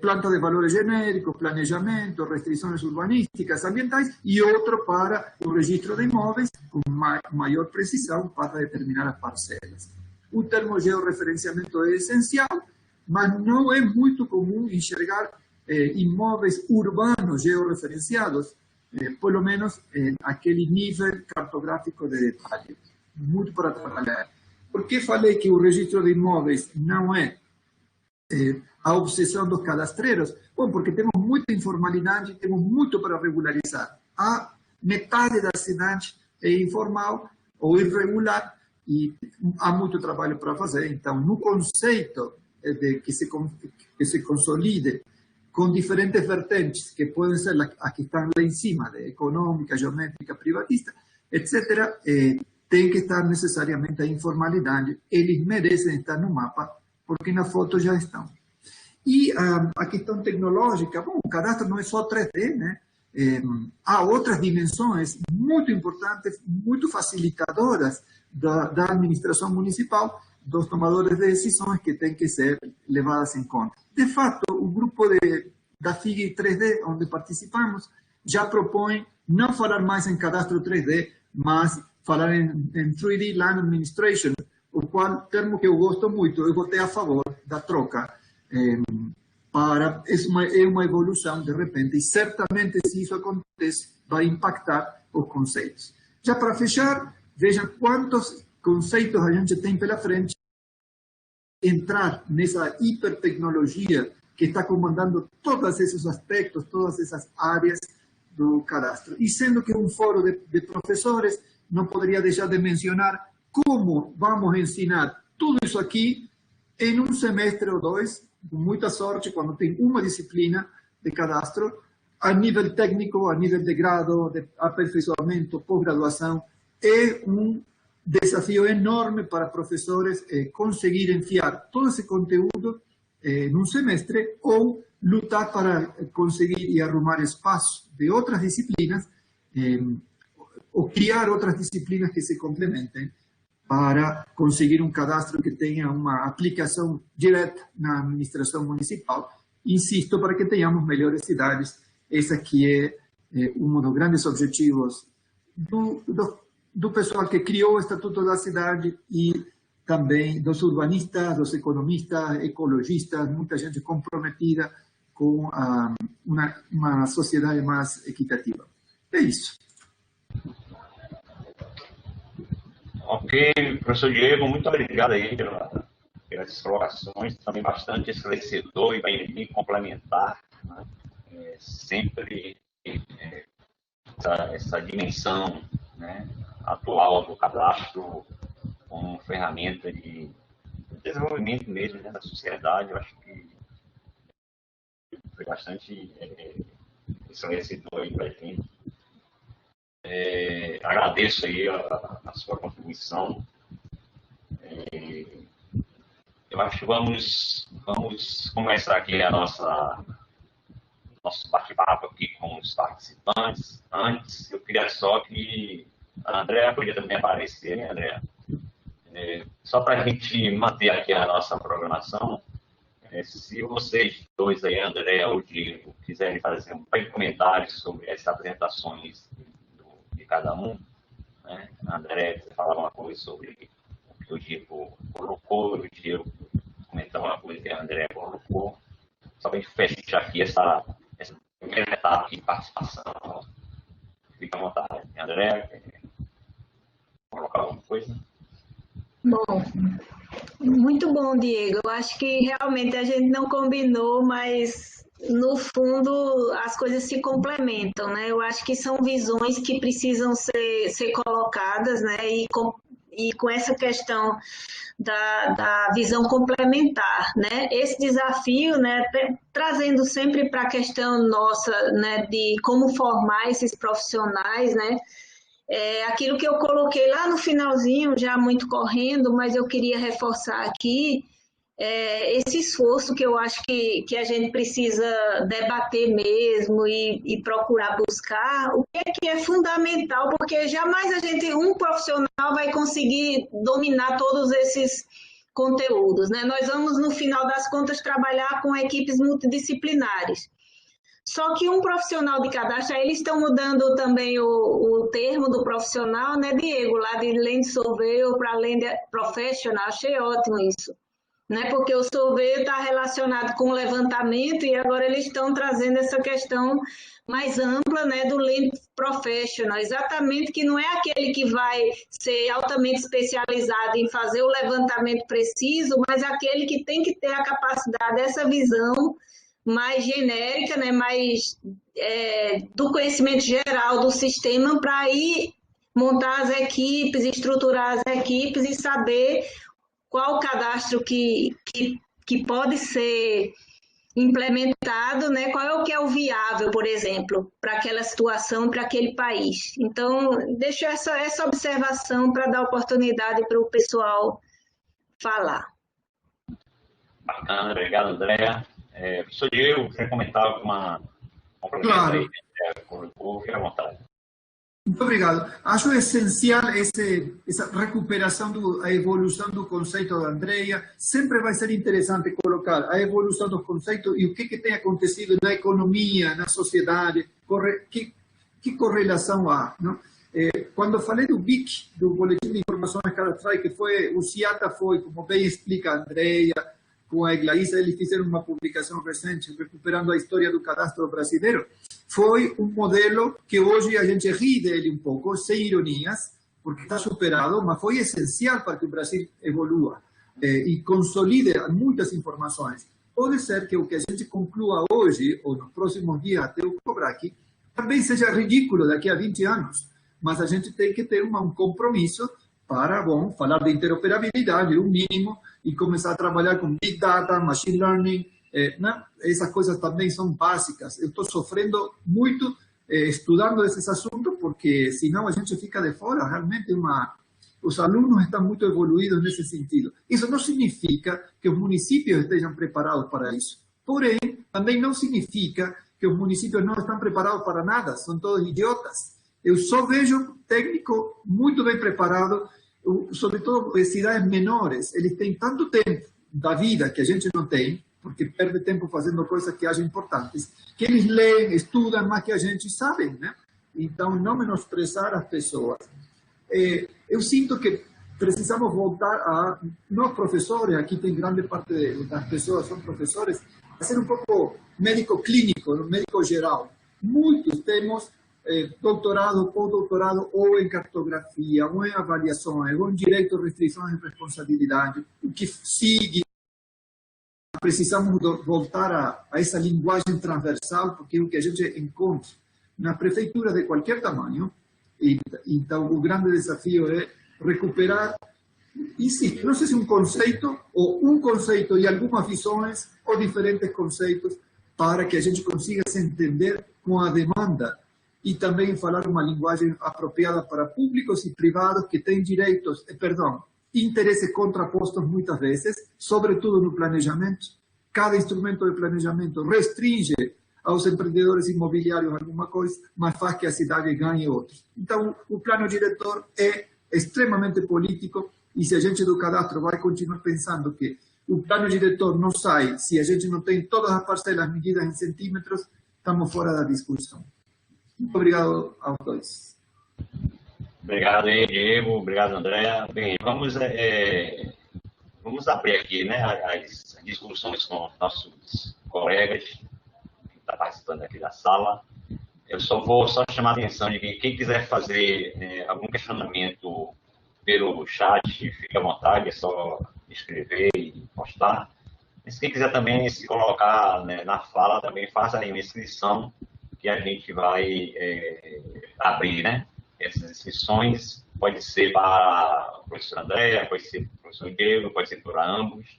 planta de valores genéricos, planejamento, restrições urbanísticas, ambientais, e outro para o registro de imóveis, com maior precisão para determinar as parcelas. O termo georreferenciamento é essencial, mas não é muito comum enxergar imóveis urbanos georreferenciados, pelo menos aquele nível cartográfico de detalhe. Muito para trabalhar. Por que falei que o registro de imóveis não é a obsessão dos cadastreiros? Bom, porque temos muita informalidade, temos muito para regularizar. A metade da cidade é informal ou irregular e há muito trabalho para fazer. Então, no conceito de que se consolide com diferentes vertentes, que podem ser as que estão lá em cima, de econômica, geométrica, privatista, etc., tem que estar necessariamente a informalidade. Eles merecem estar no mapa, porque na foto já estão. E a questão tecnológica, bom, o cadastro não é só 3D, né? Há outras dimensões muito importantes, muito facilitadoras da administração municipal, dos tomadores de decisões, que têm que ser levadas em conta. De fato, o grupo da FIG 3D, onde participamos, já propõe não falar mais em cadastro 3D, mas falar em 3D Land Administration, o qual termo que eu gosto muito, eu votei a favor da troca. É uma evolução, de repente, e certamente, se isso acontece, vai impactar os conceitos. Já para fechar, vejam quantos conceitos a gente tem pela frente. Entrar nessa hipertecnologia que está comandando todos esses aspectos, todas essas áreas do cadastro. E sendo que um fórum de professores, não poderia deixar de mencionar como vamos ensinar tudo isso aqui em um semestre ou dois, com muita sorte, quando tem uma disciplina de cadastro, a nível técnico, a nível de grado, de aperfeiçoamento, pós-graduação. É um desafio enorme para professores conseguir enfiar todo esse conteúdo num semestre, ou lutar para conseguir e arrumar espaço de outras disciplinas, ou criar outras disciplinas que se complementem para conseguir um cadastro que tenha uma aplicação direta na administração municipal. Insisto, para que tenhamos melhores cidades. Esse aqui é um dos grandes objetivos do pessoal que criou o Estatuto da Cidade e também dos urbanistas, dos economistas, ecologistas, muita gente comprometida com uma sociedade mais equitativa. É isso. Ok, professor Diego, muito obrigado aí pelas colocações, também bastante esclarecedor e bem complementar, né? Sempre essa dimensão, né, atual do cadastro como ferramenta de desenvolvimento mesmo, né, da sociedade. Eu acho que foi bastante esclarecedor aí para a gente. Agradeço aí a sua contribuição. Eu acho que vamos começar aqui nosso bate-papo aqui com os participantes. Antes, eu queria só que a Andréa podia também aparecer, né, Andréa? Só para a gente manter aqui a nossa programação, se vocês dois aí, Andréa ou Diego, quiserem fazer um comentário sobre essas apresentações de cada um, né? André, você falar uma coisa sobre o que o Diego colocou, o Diego comentar uma coisa que a André colocou, só para a gente fechar aqui essa primeira etapa coisa? Bom, muito bom, Diego. Eu acho que realmente a gente não combinou, mas no fundo as coisas se complementam, né? Eu acho que são visões que precisam ser colocadas, né? E com essa questão da visão complementar, né? Esse desafio, né? Trazendo sempre para a questão nossa, né? De como formar esses profissionais, né? Aquilo que eu coloquei lá no finalzinho, já muito correndo, mas eu queria reforçar aqui esse esforço que eu acho que a gente precisa debater mesmo e procurar buscar o que é fundamental, porque jamais um profissional vai conseguir dominar todos esses conteúdos, né? Nós vamos, no final das contas, trabalhar com equipes multidisciplinares. Só que um profissional de cadastro, aí eles estão mudando também o termo do profissional, né, Diego? Lá de Land Surveyor para Land Professional, achei ótimo isso. Né? Porque o surveyor está relacionado com o levantamento e agora eles estão trazendo essa questão mais ampla, né, do Land Professional, exatamente, que não é aquele que vai ser altamente especializado em fazer o levantamento preciso, mas aquele que tem que ter a capacidade dessa visão mais genérica, né, mais do conhecimento geral do sistema para aí montar as equipes, estruturar as equipes e saber qual o cadastro que pode ser implementado, né, qual é o que é o viável, por exemplo, para aquela situação, para aquele país. Então, deixo essa observação para dar oportunidade para o pessoal falar. Bacana, obrigado, Andréa. Professor Diego, quer comentar alguma complemento Claro. aí? Fique à vontade. Muito obrigado. Acho essencial essa recuperação, a evolução do conceito da Andrea. Sempre vai ser interessante colocar a evolução dos conceitos e o que tem acontecido na economia, na sociedade, que correlação há. Não? Quando falei do BIC, do Boletim de Informações Cadastrais, que o CIATA foi, como bem explica a Andrea, com a Eglaísa, eles fizeram uma publicação recente, recuperando a história do cadastro brasileiro. Foi um modelo que hoje a gente ri dele um pouco, sem ironias, porque está superado, mas foi essencial para que o Brasil evolua e consolide muitas informações. Pode ser que o que a gente conclua hoje, ou nos próximos dias, até o COBRAC, também seja ridículo daqui a 20 anos, mas a gente tem que ter um compromisso para, falar de interoperabilidade, o mínimo, e começar a trabalhar com Big Data, Machine Learning, né? Essas coisas também são básicas. Eu estou sofrendo muito estudando esses assuntos, porque senão a gente fica de fora. Realmente, os alunos estão muito evoluídos nesse sentido. Isso não significa que os municípios estejam preparados para isso. Porém, também não significa que os municípios não estão preparados para nada, são todos idiotas. Eu só vejo técnico muito bem preparado, sobretudo em cidades menores. Eles têm tanto tempo da vida que a gente não tem, porque perde tempo fazendo coisas que acham importantes, que eles leem, estudam mais que a gente sabe, né? Então, não menosprezar as pessoas. Eu sinto que precisamos voltar a, nós professores, aqui tem grande parte das pessoas são professores, a ser um pouco médico clínico, médico geral. Muitos temos doutorado, pós-doutorado, ou em cartografia, ou em avaliações, ou em direito, restrições e responsabilidade, o que sigue. Precisamos voltar a essa linguagem transversal, porque é o que a gente encontra na prefeitura de qualquer tamanho. Então, o grande desafio é recuperar, insisto, não sei se um conceito e algumas visões, ou diferentes conceitos, para que a gente consiga se entender com a demanda e também falar uma linguagem apropriada para públicos e privados que têm interesses contrapostos muitas vezes, sobretudo no planejamento. Cada instrumento de planejamento restringe aos empreendedores imobiliários alguma coisa, mas faz que a cidade ganhe outros. Então, o plano diretor é extremamente político e se a gente do cadastro vai continuar pensando que o plano diretor não sai se a gente não tem todas as parcelas medidas em centímetros, estamos fora da discussão. Muito obrigado aos dois. Obrigado, Diego. Obrigado, Andréa. Bem, vamos abrir aqui, né, as discussões com nossos colegas que estão participando aqui da sala. Eu vou chamar a atenção de que quem quiser fazer algum questionamento pelo chat, fique à vontade, é só escrever e postar. E se quem quiser também se colocar, né, na fala, também faça aí uma inscrição que a gente vai abrir, né? Essas inscrições pode ser para o professor André, pode ser para o professor Diego, pode ser para ambos,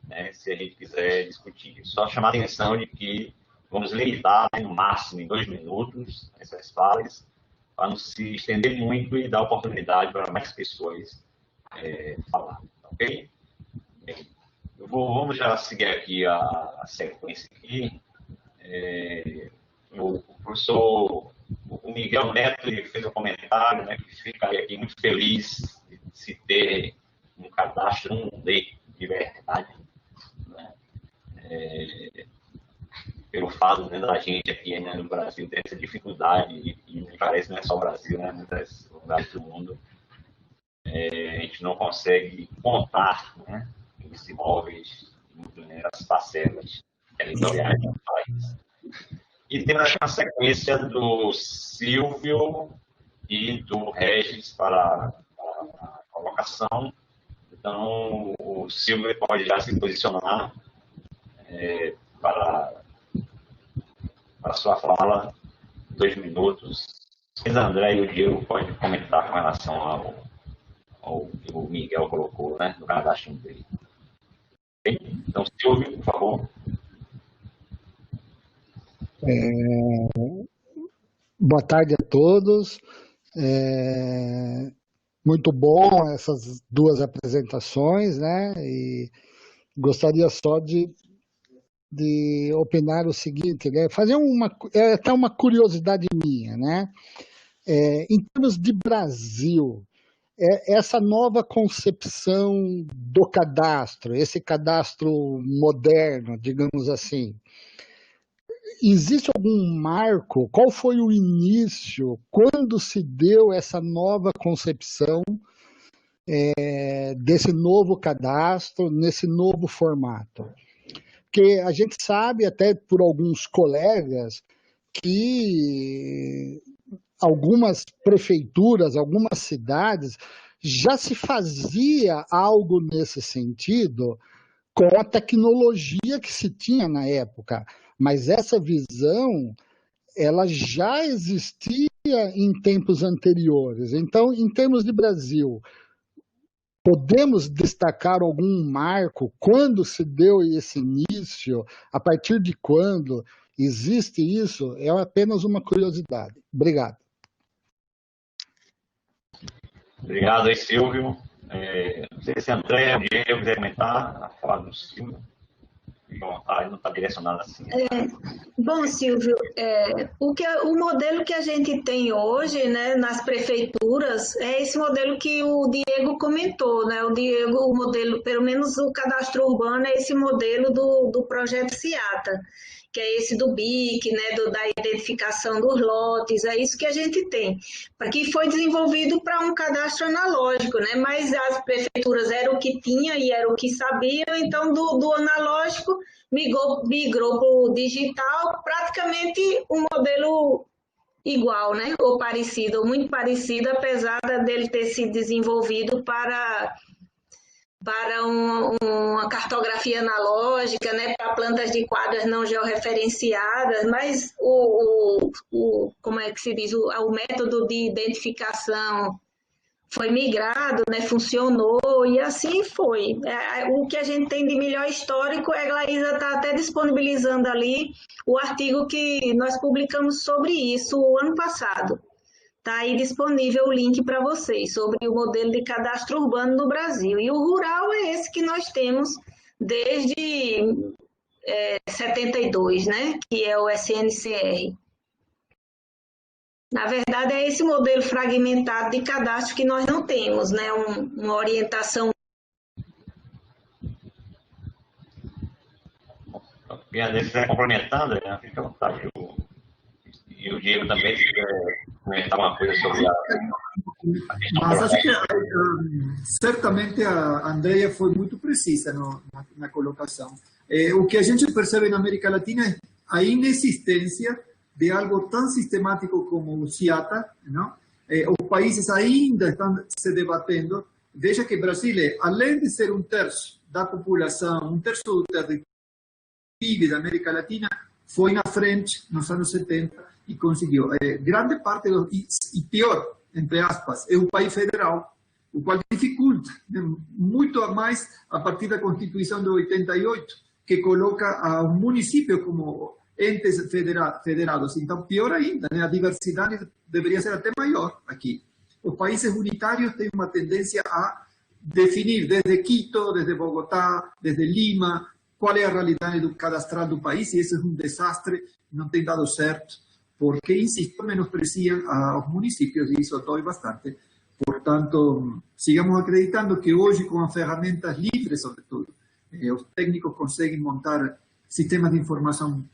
né, se a gente quiser discutir. Só chamar a atenção de que vamos limitar, né, no máximo em 2 minutos essas falas, para não se estender muito e dar oportunidade para mais pessoas falar, ok? Bem, vamos já seguir aqui a sequência aqui. O professor o Miguel Neto ele fez um comentário, né, que ficaria aqui muito feliz de se ter um cadastro 1D de verdade, né? Pelo fato, né, da gente aqui, né, no Brasil ter essa dificuldade, e me parece que não é só o Brasil, né, muitos lugares do mundo, a gente não consegue contar, né, os imóveis, né, as parcelas territoriais do país. E temos a sequência do Silvio e do Regis para a colocação. Então, o Silvio pode já se posicionar para a sua fala, 2 minutos. O André e o Diego podem comentar com relação ao que o Miguel colocou, né, no cadastro dele. Bem, então, Silvio, por favor. Boa tarde a todos. Muito bom essas 2 apresentações, né? E gostaria só de opinar o seguinte, né? Fazer até uma curiosidade minha, né? Em termos de Brasil, essa nova concepção do cadastro, esse cadastro moderno, digamos assim, existe algum marco? Qual foi o início? Quando se deu essa nova concepção desse novo cadastro, nesse novo formato? Porque a gente sabe, até por alguns colegas, que algumas prefeituras, algumas cidades, já se fazia algo nesse sentido com a tecnologia que se tinha na época. Mas essa visão, ela já existia em tempos anteriores. Então, em termos de Brasil, podemos destacar algum marco? Quando se deu esse início? A partir de quando existe isso? É apenas uma curiosidade. Obrigado. Obrigado aí, Silvio. Não sei se André ou Diego quiser comentar a fala do Silvio. Não está direcionado assim. Bom, Silvio, o modelo que a gente tem hoje, né, nas prefeituras é esse modelo que o Diego comentou, né? O modelo, pelo menos o cadastro urbano, é esse modelo do projeto Ciata, que é esse do BIC, né, da identificação dos lotes, é isso que a gente tem, que foi desenvolvido para um cadastro analógico, né, mas as prefeituras eram o que tinha e era o que sabiam, então do analógico migrou para o digital, praticamente um modelo igual, né, ou parecido, ou muito parecido, apesar dele ter sido desenvolvido para uma cartografia analógica, né, para plantas de quadras não georreferenciadas, mas como é que se diz, o método de identificação foi migrado, né, funcionou e assim foi. O que a gente tem de melhor histórico, a Glaísa está até disponibilizando ali o artigo que nós publicamos sobre isso o ano passado. Está aí disponível o link para vocês sobre o modelo de cadastro urbano no Brasil. E o rural é esse que nós temos desde 72, né? Que é o SNCR. Na verdade, é esse modelo fragmentado de cadastro que nós não temos, né? Uma orientação. Está complementando, né? Fica à vontade. E o Diego também quer comentar uma coisa sobre a questão. Mas acho que certamente a Andrea foi muito precisa na colocação. O que a gente percebe na América Latina é a inexistência de algo tão sistemático como o CIATA, não? Os países ainda estão se debatendo veja que Brasil, além de ser um terço da população, um terço do território da América Latina, foi na frente nos anos 70 e conseguiu. Grande parte, e pior, entre aspas, é um país federal, o qual dificulta muito mais a partir da Constituição de 88, que coloca o município como entes federados. Então, pior ainda, a diversidade deveria ser até maior aqui. Os países unitários têm uma tendência a definir desde Quito, desde Bogotá, desde Lima, qual é a realidade cadastral do país, e isso é um desastre, não tem dado certo, porque, insisto, menospreciam aos municípios, e isso dói bastante. Portanto, sigamos acreditando que hoje, com as ferramentas livres, sobretudo, os técnicos conseguem montar sistemas de informação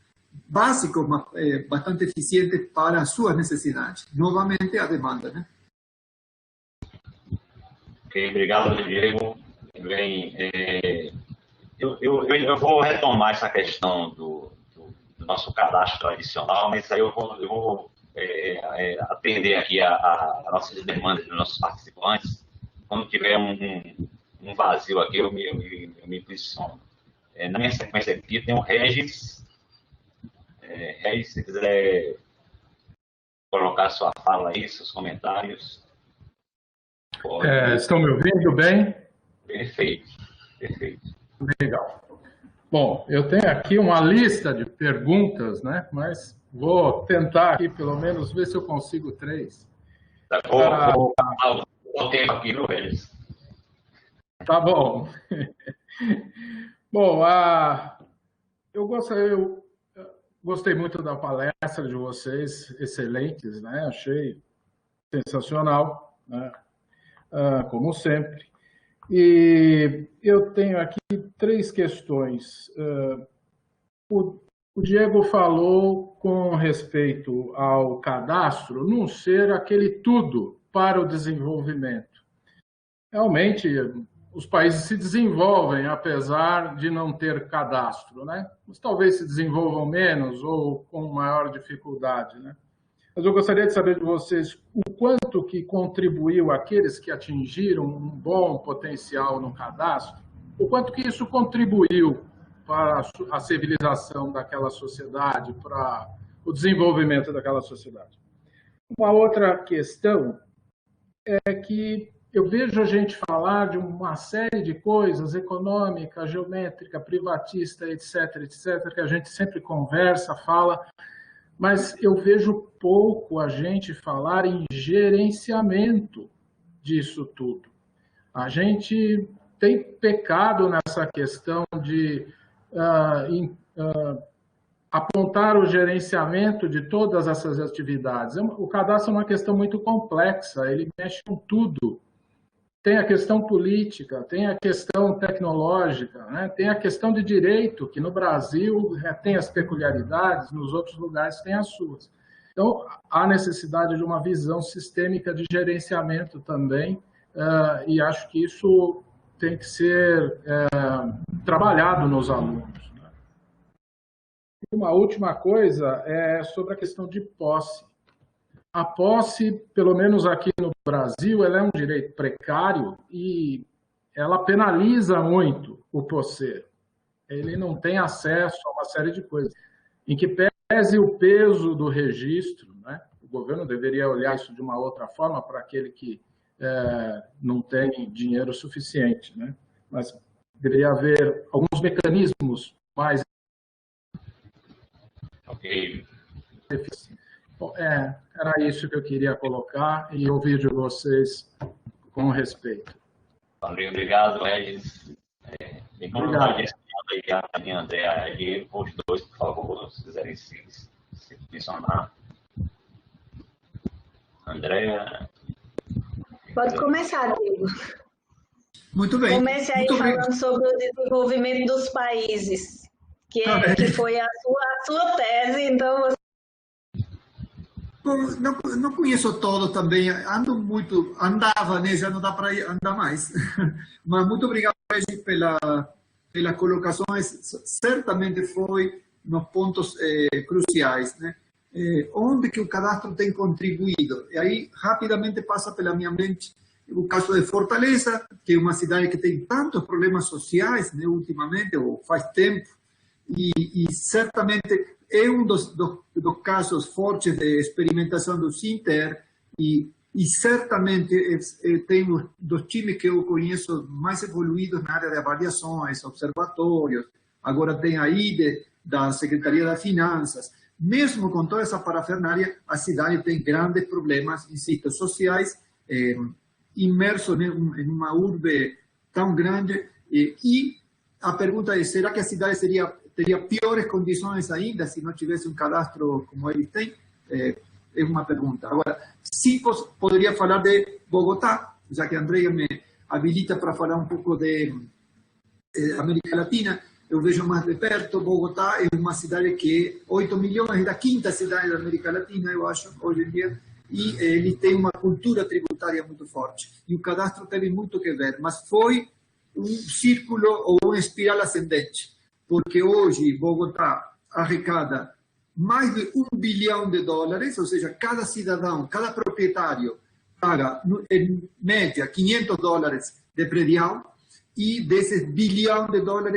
básicos, mas bastante eficientes para as suas necessidades. Novamente, a demanda, né? Ok, obrigado, Diego. Bem, eu vou retomar essa questão do nosso cadastro tradicional, mas aí eu vou atender aqui a nossas demandas dos nossos participantes. Quando tiver um vazio aqui, eu me posiciono. Na minha sequência aqui tem o Regis. Regis, se quiser colocar sua fala aí, seus comentários. Estão me ouvindo bem? Perfeito, perfeito. Legal. Bom, eu tenho aqui uma lista de perguntas, né? Mas vou tentar aqui, pelo menos, ver se eu consigo 3. Vou o tempo aqui, viu, Regis? Tá bom. Bom, eu gostei muito da palestra de vocês, excelentes, né? Achei sensacional, né? Como sempre. E eu tenho aqui 3 questões. O Diego falou com respeito ao cadastro não ser aquele tudo para o desenvolvimento. Realmente, os países se desenvolvem apesar de não ter cadastro, né? Mas talvez se desenvolvam menos ou com maior dificuldade, né? Mas eu gostaria de saber de vocês o quanto que contribuiu aqueles que atingiram um bom potencial no cadastro, o quanto que isso contribuiu para a civilização daquela sociedade, para o desenvolvimento daquela sociedade. Uma outra questão é que eu vejo a gente falar de uma série de coisas, econômica, geométrica, privatista, etc., etc., que a gente sempre conversa, fala, mas eu vejo pouco a gente falar em gerenciamento disso tudo. A gente tem pecado nessa questão de apontar o gerenciamento de todas essas atividades. O cadastro é uma questão muito complexa, ele mexe com tudo. Tem a questão política, tem a questão tecnológica, né? Tem a questão de direito, que no Brasil tem as peculiaridades, nos outros lugares tem as suas. Então, há necessidade de uma visão sistêmica de gerenciamento também, e acho que isso tem que ser trabalhado nos alunos, né? Uma última coisa é sobre a questão de posse. A posse, pelo menos aqui no Brasil, ela é um direito precário e ela penaliza muito o posseiro. Ele não tem acesso a uma série de coisas. Em que pese o peso do registro, né? O governo deveria olhar isso de uma outra forma para aquele que não tem dinheiro suficiente, né? Mas deveria haver alguns mecanismos mais eficientes. Bom, era isso que eu queria colocar e ouvir de vocês com respeito. Valeu, obrigado, Regis. Obrigado. E André, Diego, os dois, por favor, se quiserem se posicionar. André. Pode começar, Diego. Muito bem. Comece aí falando sobre o desenvolvimento dos países, que foi a sua tese, então você... Não conheço todos também, andava, né? Já não dá para andar mais. Mas muito obrigado, Regis, pelas colocações, certamente foi nos pontos cruciais, né? Onde que o cadastro tem contribuído? E aí, rapidamente passa pela minha mente O caso de Fortaleza, que é uma cidade que tem tantos problemas sociais, né, ultimamente, ou faz tempo, e certamente é um dos casos fortes de experimentação do Sinter, e certamente tem dos times que eu conheço mais evoluídos na área de avaliações, observatórios, agora tem a IDE, da Secretaria das Finanças. Mesmo com toda essa parafernália, a cidade tem grandes problemas, insisto, sociais, imerso em uma urbe tão grande. E a pergunta é, será que a cidade teria piores condições ainda se não tivesse um cadastro como eles têm? É uma pergunta. Agora, sim, poderia falar de Bogotá, já que a Andrea me habilita para falar um pouco de América Latina. Eu vejo mais de perto. Bogotá é uma cidade que 8 milhões, é a quinta cidade da América Latina, eu acho, hoje em dia, e ele tem uma cultura tributária muito forte. E o cadastro teve muito que ver, mas foi um círculo ou uma espiral ascendente, porque hoje Bogotá arrecada mais de $1 bilhão, ou seja, cada cidadão, cada proprietário paga, em média, $500 de predial, e desses $1 bilhão,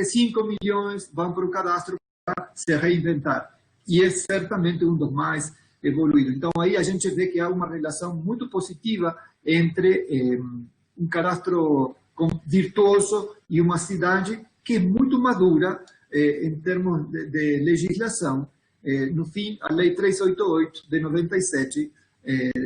5 milhões vão para o cadastro para se reinventar. E é certamente um dos mais evoluídos. Então, aí a gente vê que há uma relação muito positiva entre um cadastro virtuoso e uma cidade que é muito madura em termos de legislação. No fim, a Lei 388 de 97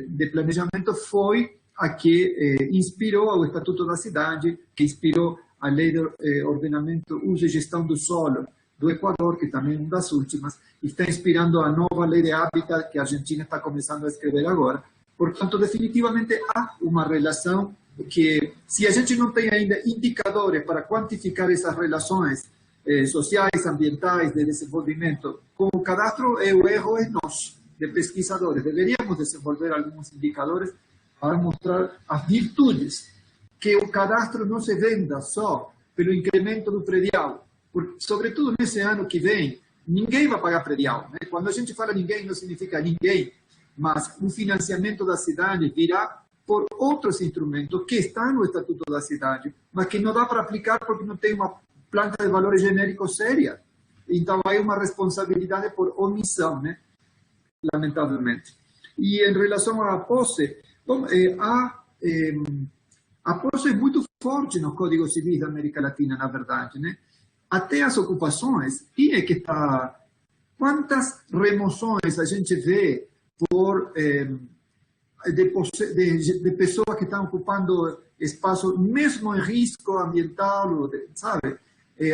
de planejamento foi a que inspirou o Estatuto da Cidade, que inspirou a Lei de Ordenamento, Uso e Gestão do Solo do Equador, que também é uma das últimas, e está inspirando a nova Lei de Hábitat, que a Argentina está começando a escrever agora. Portanto, definitivamente há uma relação que, se a gente não tem ainda indicadores para quantificar essas relações sociais, ambientais, de desenvolvimento com o cadastro, o erro é nosso, de pesquisadores. Deveríamos desenvolver alguns indicadores para mostrar as virtudes, que o cadastro não se venda só pelo incremento do predial, porque, sobretudo nesse ano que vem, ninguém vai pagar predial, né? Quando a gente fala ninguém, não significa ninguém, mas o financiamento da cidade virá por outros instrumentos que estão no Estatuto da Cidade, mas que não dá para aplicar porque não tem uma planta de valores genéricos séria. Então, há uma responsabilidade por omissão, né? Lamentavelmente. E em relação à posse, bom, a posse é muito forte nos códigos civis da América Latina, na verdade, né? Até as ocupações, quem é que está... Quantas remoções a gente vê por de pessoas que estão ocupando espaço, mesmo em risco ambiental, sabe?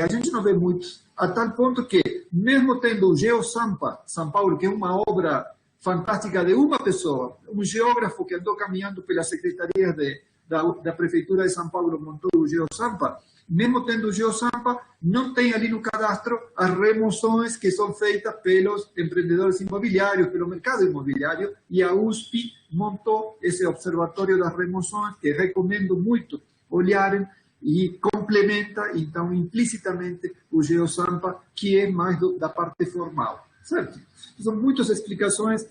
A gente não vê muito, a tal ponto que, mesmo tendo o GeoSampa, São Paulo, que é uma obra fantástica de uma pessoa, um geógrafo que andou caminhando pela secretaria da Prefeitura de São Paulo, montou o GeoSampa, mesmo tendo o GeoSampa, não tem ali no cadastro as remoções que são feitas pelos empreendedores imobiliários, pelo mercado imobiliário, e a USP montou esse observatório das remoções, que recomendo muito olharem, e complementa, então, implicitamente, o GeoSampa, que é mais da parte formal. Certo? São muitas explicações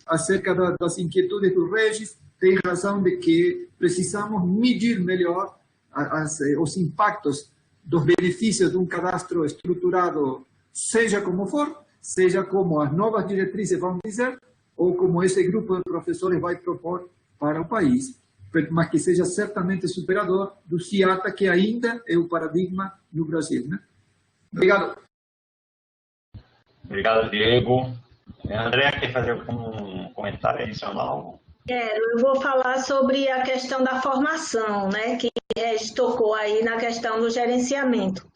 acerca das inquietudes do Regis. Tem razão de que precisamos medir melhor os impactos dos benefícios de um cadastro estruturado, seja como for, seja como as novas diretrizes vão dizer, ou como esse grupo de professores vai propor para o país, mas que seja certamente superador do CIATA, que ainda é o paradigma no Brasil, né? Obrigado. Obrigado, Diego. André, quer fazer algum comentário adicional? Eu vou falar sobre a questão da formação, né, que Regis tocou aí na questão do gerenciamento.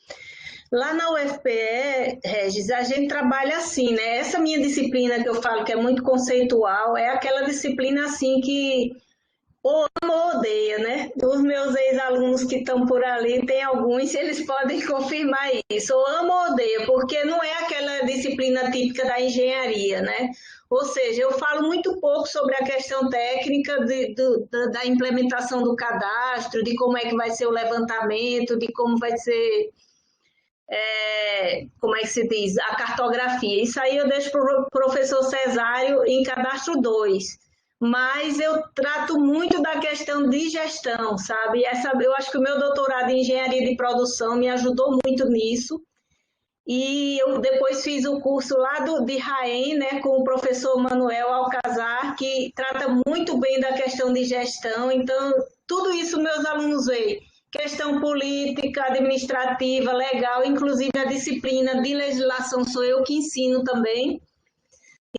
Lá na UFPE, Regis, a gente trabalha assim, né? Essa minha disciplina que eu falo que é muito conceitual, é aquela disciplina assim que ou ama ou odeia, né? Os meus ex-alunos que estão por ali, tem alguns, eles podem confirmar isso, ou ama ou odeia, porque não é aquela disciplina típica da engenharia, né? Ou seja, eu falo muito pouco sobre a questão técnica da implementação do cadastro, de como é que vai ser o levantamento, de como vai ser, como é que se diz, a cartografia. Isso aí eu deixo para o professor Cesário em cadastro 2. mas eu trato muito da questão de gestão, sabe? Eu acho que o meu doutorado em engenharia de produção me ajudou muito nisso. E eu depois fiz o curso lá de Raem, né, com o professor Manuel Alcazar, que trata muito bem da questão de gestão. Então, tudo isso meus alunos veem. Questão política, administrativa, legal, inclusive a disciplina de legislação sou eu que ensino também.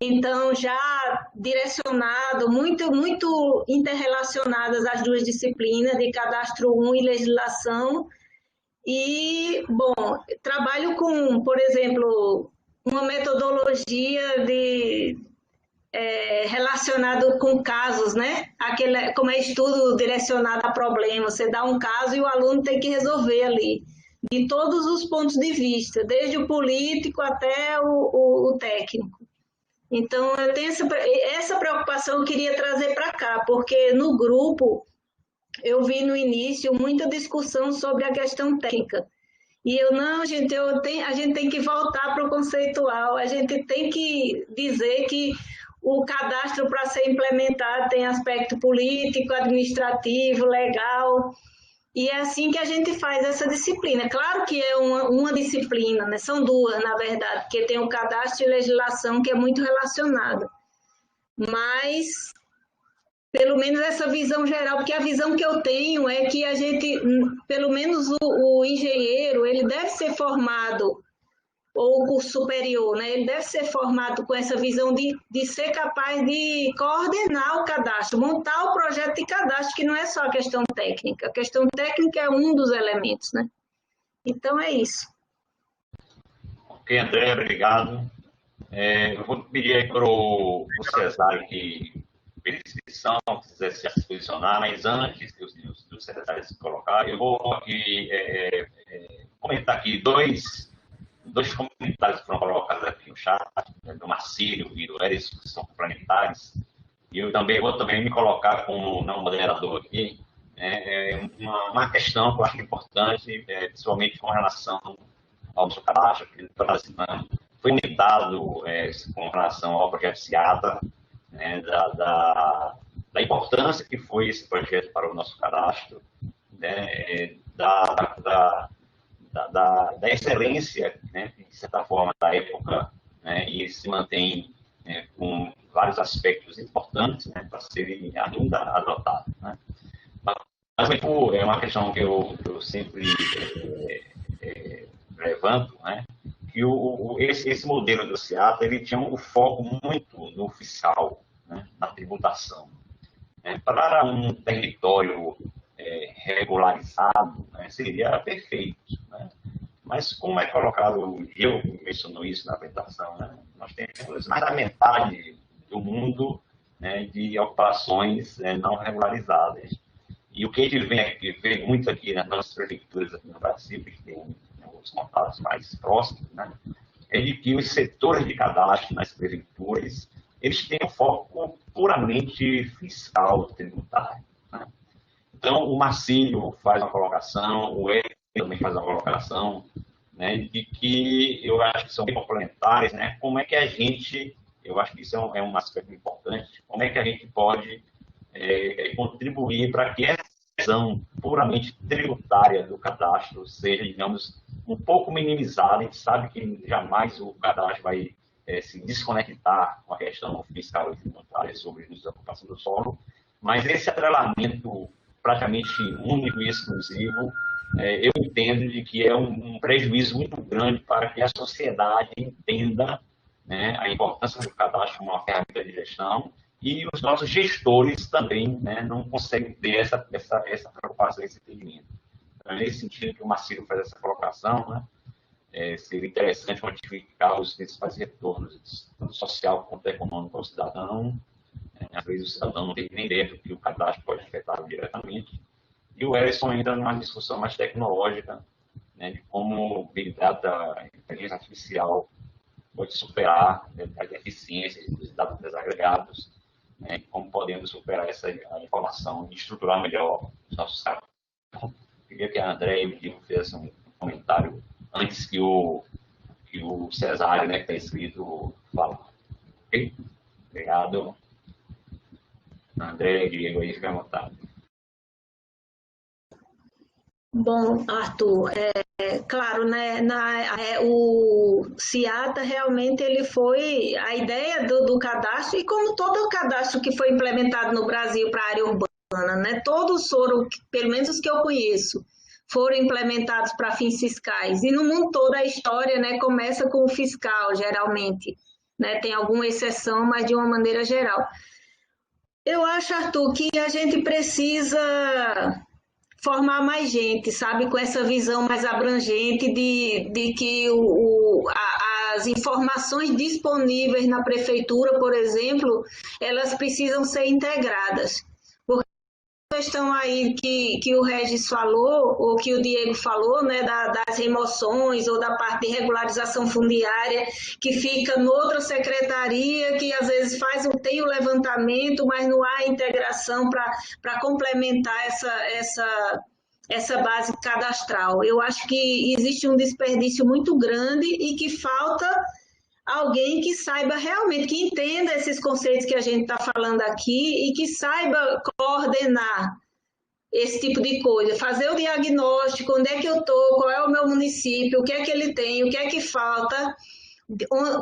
Então, já direcionado, muito interrelacionadas as duas disciplinas, de cadastro 1 e legislação. E, bom, trabalho com, por exemplo, uma metodologia relacionado com casos, né? Como é estudo direcionado a problema, você dá um caso e o aluno tem que resolver ali, de todos os pontos de vista, desde o político até o técnico. Então, eu tenho essa preocupação, eu queria trazer para cá, porque no grupo eu vi no início muita discussão sobre a questão técnica. E não, gente, a gente tem que voltar para o conceitual, a gente tem que dizer que o cadastro, para ser implementado, tem aspecto político, administrativo, legal, e é assim que a gente faz essa disciplina. Claro que é uma disciplina, né? São duas, na verdade, porque tem o cadastro e legislação, que é muito relacionado. Mas, pelo menos essa visão geral, porque a visão que eu tenho é que a gente, pelo menos o engenheiro, ele deve ser formado, ou o curso superior, né? Ele deve ser formado com essa visão de ser capaz de coordenar o cadastro, montar o projeto de cadastro, que não é só a questão técnica. A questão técnica é um dos elementos, né? Então, é isso. Ok, André, obrigado. Eu vou pedir aí para o Cesário que fez a inscrição, se quiser se posicionar, mas antes do secretário se colocar, eu vou aqui comentar aqui dois comentários que foram colocados aqui no chat, do Marcílio e do Eris, que são complementares. E eu também vou me colocar como não moderador aqui, uma questão que eu acho importante, principalmente com relação ao seu cadastro, que foi comentado com relação ao projeto SEATA, né, da importância que foi esse projeto para o nosso cadastro, né, da excelência, né, de certa forma, da época, né, e se mantém com vários aspectos importantes, né, para serem ainda adotados. Né. Mas é uma questão que eu sempre levanto, né, que esse modelo do SEATA, ele tinha um foco muito no fiscal, né, na tributação. Para um território regularizado, né, seria perfeito. Né? Mas como é colocado, eu menciono isso na apresentação, né? Nós temos mais da metade do mundo, né, de ocupações não regularizadas. E o que a gente vê muito aqui nas nossas prefeituras aqui no Brasil, que tem os contatos mais próximos, né, é de que os setores de cadastro nas prefeituras, eles têm um foco puramente fiscal, tributário. Né? Então, o Marcílio faz uma colocação, o Eric também faz uma colocação, né, de que eu acho que são bem complementares, né? Como é que a gente, eu acho que isso é um aspecto importante, como é que a gente pode contribuir para que essa visão puramente tributária do cadastro seja, digamos, um pouco minimizada. A gente sabe que jamais o cadastro vai se desconectar com a questão fiscal e tributária sobre a ocupação do solo, mas esse atrelamento praticamente único e exclusivo, eu entendo de que é um prejuízo muito grande para que a sociedade entenda, né, a importância do cadastro como uma ferramenta de gestão, e os nossos gestores também, né, não conseguem ter essa preocupação, esse entendimento. Então, nesse sentido que o Marcílio faz essa colocação, né, seria interessante quantificar os principais retornos, tanto social quanto econômico ao cidadão. Às vezes o cidadão não tem nem ideia do que o cadastro pode afetar diretamente. E o Ellison entra numa discussão mais tecnológica, né, de como o Big Data, a inteligência artificial, pode superar, né, as deficiências dos dados desagregados, né, como podemos superar a informação e estruturar melhor os nossos dados. Então, queria que a André fizesse um comentário antes que o Cesário, né, que está escrito, fala. Ok? Obrigado. André e Diego aí, fica à vontade. Bom, Arthur, claro, né, o CIATA realmente ele foi a ideia do cadastro, e como todo o cadastro que foi implementado no Brasil para a área urbana, né, todos foram, pelo menos os que eu conheço, foram implementados para fins fiscais. E no mundo todo a história, né, começa com o fiscal, geralmente, né, tem alguma exceção, mas de uma maneira geral. Eu acho, Arthur, que a gente precisa formar mais gente, sabe, com essa visão mais abrangente de que as informações disponíveis na prefeitura, por exemplo, elas precisam ser integradas. Porque a questão aí que o Regis falou, ou que o Diego falou, né, das remoções ou da parte de regularização fundiária, que fica noutra secretaria, que às vezes tem o levantamento, mas não há integração para complementar essa base cadastral. Eu acho que existe um desperdício muito grande e que falta alguém que saiba realmente, que entenda esses conceitos que a gente está falando aqui e que saiba coordenar esse tipo de coisa, fazer o diagnóstico, onde é que eu estou, qual é o meu município, o que é que ele tem, o que é que falta,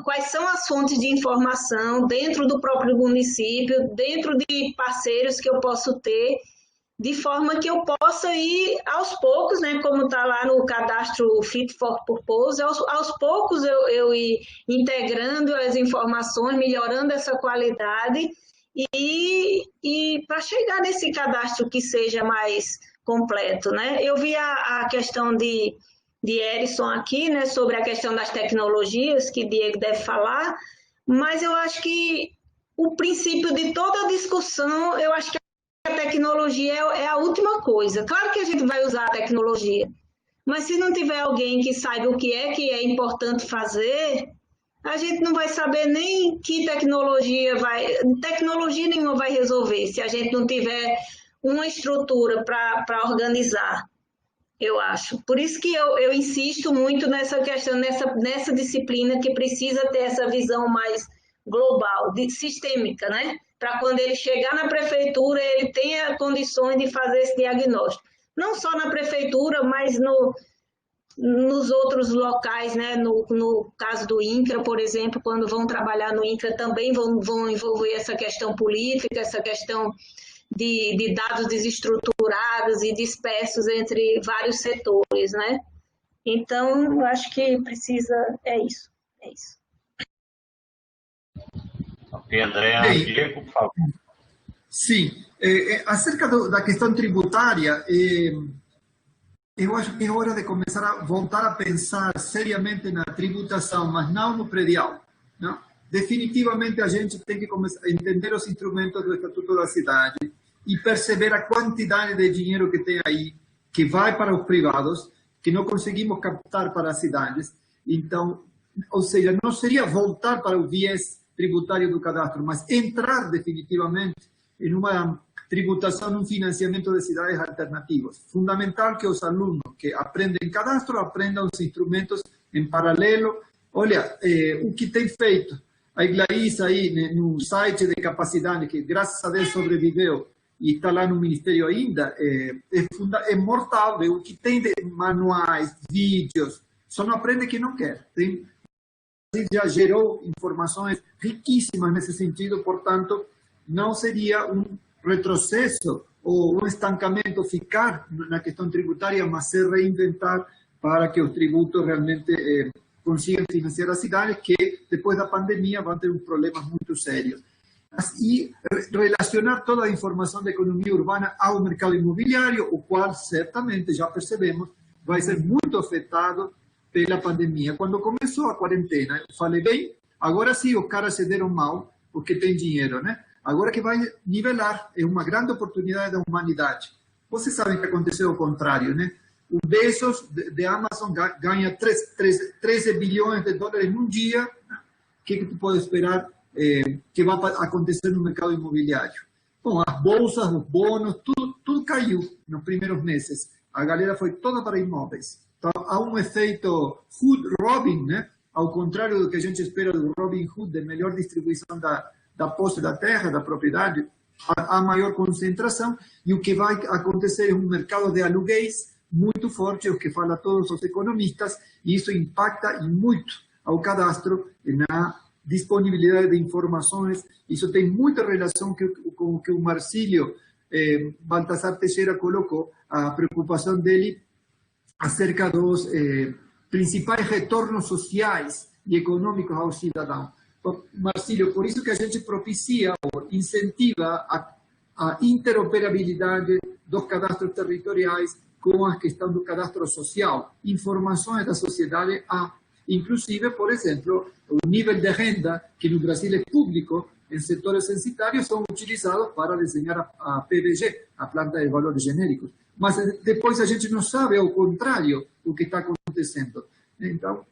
quais são as fontes de informação dentro do próprio município, dentro de parceiros que eu posso ter, de forma que eu possa ir aos poucos, né, como está lá no cadastro Fit for Purpose, aos poucos eu ir integrando as informações, melhorando essa qualidade e para chegar nesse cadastro que seja mais completo, né? Eu vi a questão de Erison aqui, né, sobre a questão das tecnologias, que Diego deve falar, mas eu acho que o princípio de toda a discussão, eu acho que a tecnologia é a última coisa. Claro que a gente vai usar a tecnologia, mas se não tiver alguém que saiba o que é importante fazer, a gente não vai saber nem que tecnologia nenhuma vai resolver, se a gente não tiver uma estrutura para organizar, eu acho. Por isso que eu insisto muito nessa questão, nessa disciplina que precisa ter essa visão mais global, sistêmica, né? Para quando ele chegar na prefeitura, ele tenha condições de fazer esse diagnóstico. Não só na prefeitura, mas nos outros locais, né? No caso do INCRA, por exemplo, quando vão trabalhar no INCRA, também vão envolver essa questão política, essa questão de dados desestruturados e dispersos entre vários setores, né? Então, eu acho que precisa, é isso. Ok, André, Diego, por favor. Sim, acerca da questão tributária, eu acho que é hora de começar a voltar a pensar seriamente na tributação, mas não no predial. Não? Definitivamente a gente tem que começar a entender os instrumentos do Estatuto da Cidade e perceber a quantidade de dinheiro que tem aí, que vai para os privados, que não conseguimos captar para as cidades. Então, ou seja, não seria voltar para o viés tributário do cadastro, mas entrar definitivamente em uma tributação, num financiamento de cidades alternativas. Fundamental que os alunos que aprendem cadastro aprendam os instrumentos em paralelo. Olha, o que tem feito a Iglaís aí no site de capacidade, que graças a Deus sobreviveu e está lá no Ministério ainda, é mortal. O que tem de manuais, vídeos, só não aprende quem não quer. Já gerou informações riquíssimas nesse sentido, portanto, não seria um retrocesso ou um estancamento ficar na questão tributária, mas se reinventar para que os tributos realmente consigam financiar as cidades, que depois da pandemia vão ter problemas muito sérios. E relacionar toda a informação da economia urbana ao mercado imobiliário, o qual certamente, já percebemos, vai ser muito afetado pela pandemia. Quando começou a quarentena, eu falei, bem, agora sim os caras se deram mal, porque tem dinheiro, né? Agora que vai nivelar, é uma grande oportunidade da humanidade. Vocês sabem que aconteceu o contrário, né? O Bezos de Amazon ganha 13 bilhões de dólares num dia. O que tu pode esperar que vai acontecer no mercado imobiliário? Bom, as bolsas, os bônus, tudo caiu nos primeiros meses. A galera foi toda para imóveis. Então, há um efeito Hood-Robin, né? Ao contrário do que a gente espera do Robin Hood, de melhor distribuição da posse da terra, da propriedade. há maior concentração, e o que vai acontecer é um mercado de aluguéis muito forte, o que falam todos os economistas, e isso impacta muito ao cadastro na disponibilidade de informações. Isso tem muita relação com o que o Marcílio Baltasar Teixeira colocou, a preocupação dele acerca dos principais retornos sociais e econômicos ao cidadão. Marcílio, por isso que a gente propicia ou incentiva a interoperabilidade dos cadastros territoriais com a questão do cadastro social. Informações da sociedade inclusive, por exemplo, o nível de renda, que no Brasil é público, em setores censitários, são utilizados para desenhar a PVG, a planta de valores genéricos. Mas depois a gente não sabe, ao contrário, o que está acontecendo. Então,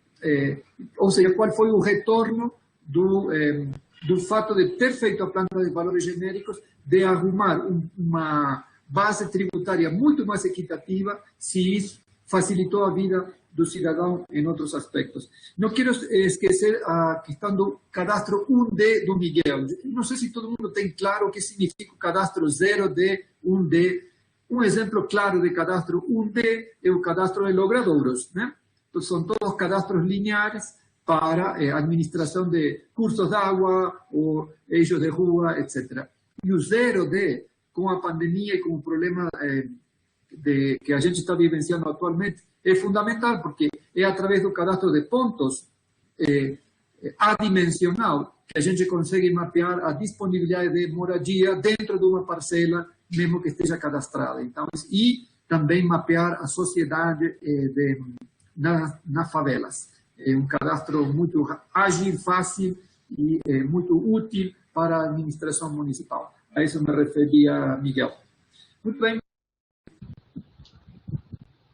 ou seja, qual foi o retorno do fato de ter feito a planta de valores genéricos, de arrumar uma base tributária muito mais equitativa, se isso facilitou a vida do cidadão em outros aspectos. Não quero esquecer a questão do cadastro 1D do Miguel. Não sei se todo mundo tem claro o que significa o cadastro 0D, 1D. Um exemplo claro de cadastro 1D é o cadastro de logradouros, né? Então, são todos cadastros lineares para administração de cursos de água ou eixos de rua, etc. E o 0D, com a pandemia e com o problema que a gente está vivenciando atualmente, é fundamental, porque é através do cadastro de pontos adimensional que a gente consegue mapear a disponibilidade de moradia dentro de uma parcela, mesmo que esteja cadastrada. Então, e também mapear a sociedade nas favelas. É um cadastro muito ágil, fácil e muito útil para a administração municipal. A isso me referia, Miguel. Muito bem.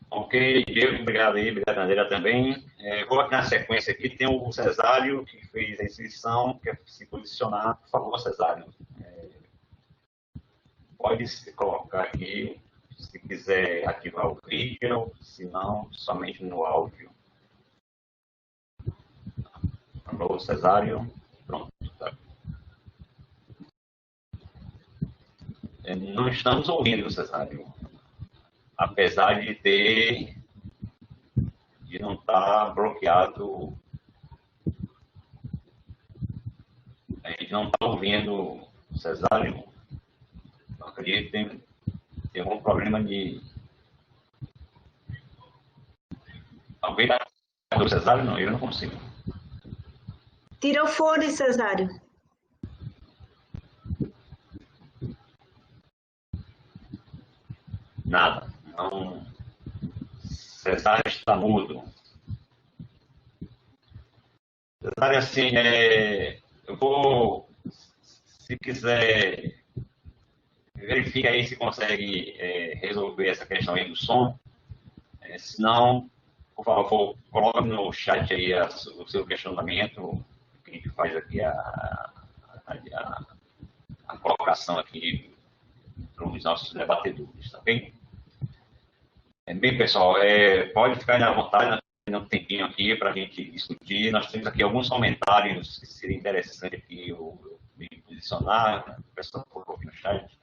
Ok, Diego, obrigado aí, obrigado, Andrea, também. Vou aqui na sequência aqui, tem o Cesário, que fez a inscrição, quer se posicionar. Por favor, Cesário. Pode se colocar aqui, se quiser ativar o vídeo, se não, somente no áudio. Alô, Cesário. Pronto. Tá. Não estamos ouvindo, Cesário. Apesar de não estar bloqueado, a gente não está ouvindo o Cesário. Eu acredito que tem algum problema de... Alguém está do Cesário? Não, eu não consigo. Tira o fone, Cesário. Nada. Então, Cesário está mudo. Cesário, assim, eu vou, se quiser, verifica aí se consegue resolver essa questão aí do som. Se não, por favor, coloque no chat aí o seu questionamento, que a gente faz aqui a colocação aqui para os nossos debatedores, tá bem? Bem, pessoal, pode ficar à vontade, nós temos um tempinho aqui para a gente discutir. Nós temos aqui alguns comentários que seria interessante aqui eu me posicionar. O pessoal colocou aqui no chat.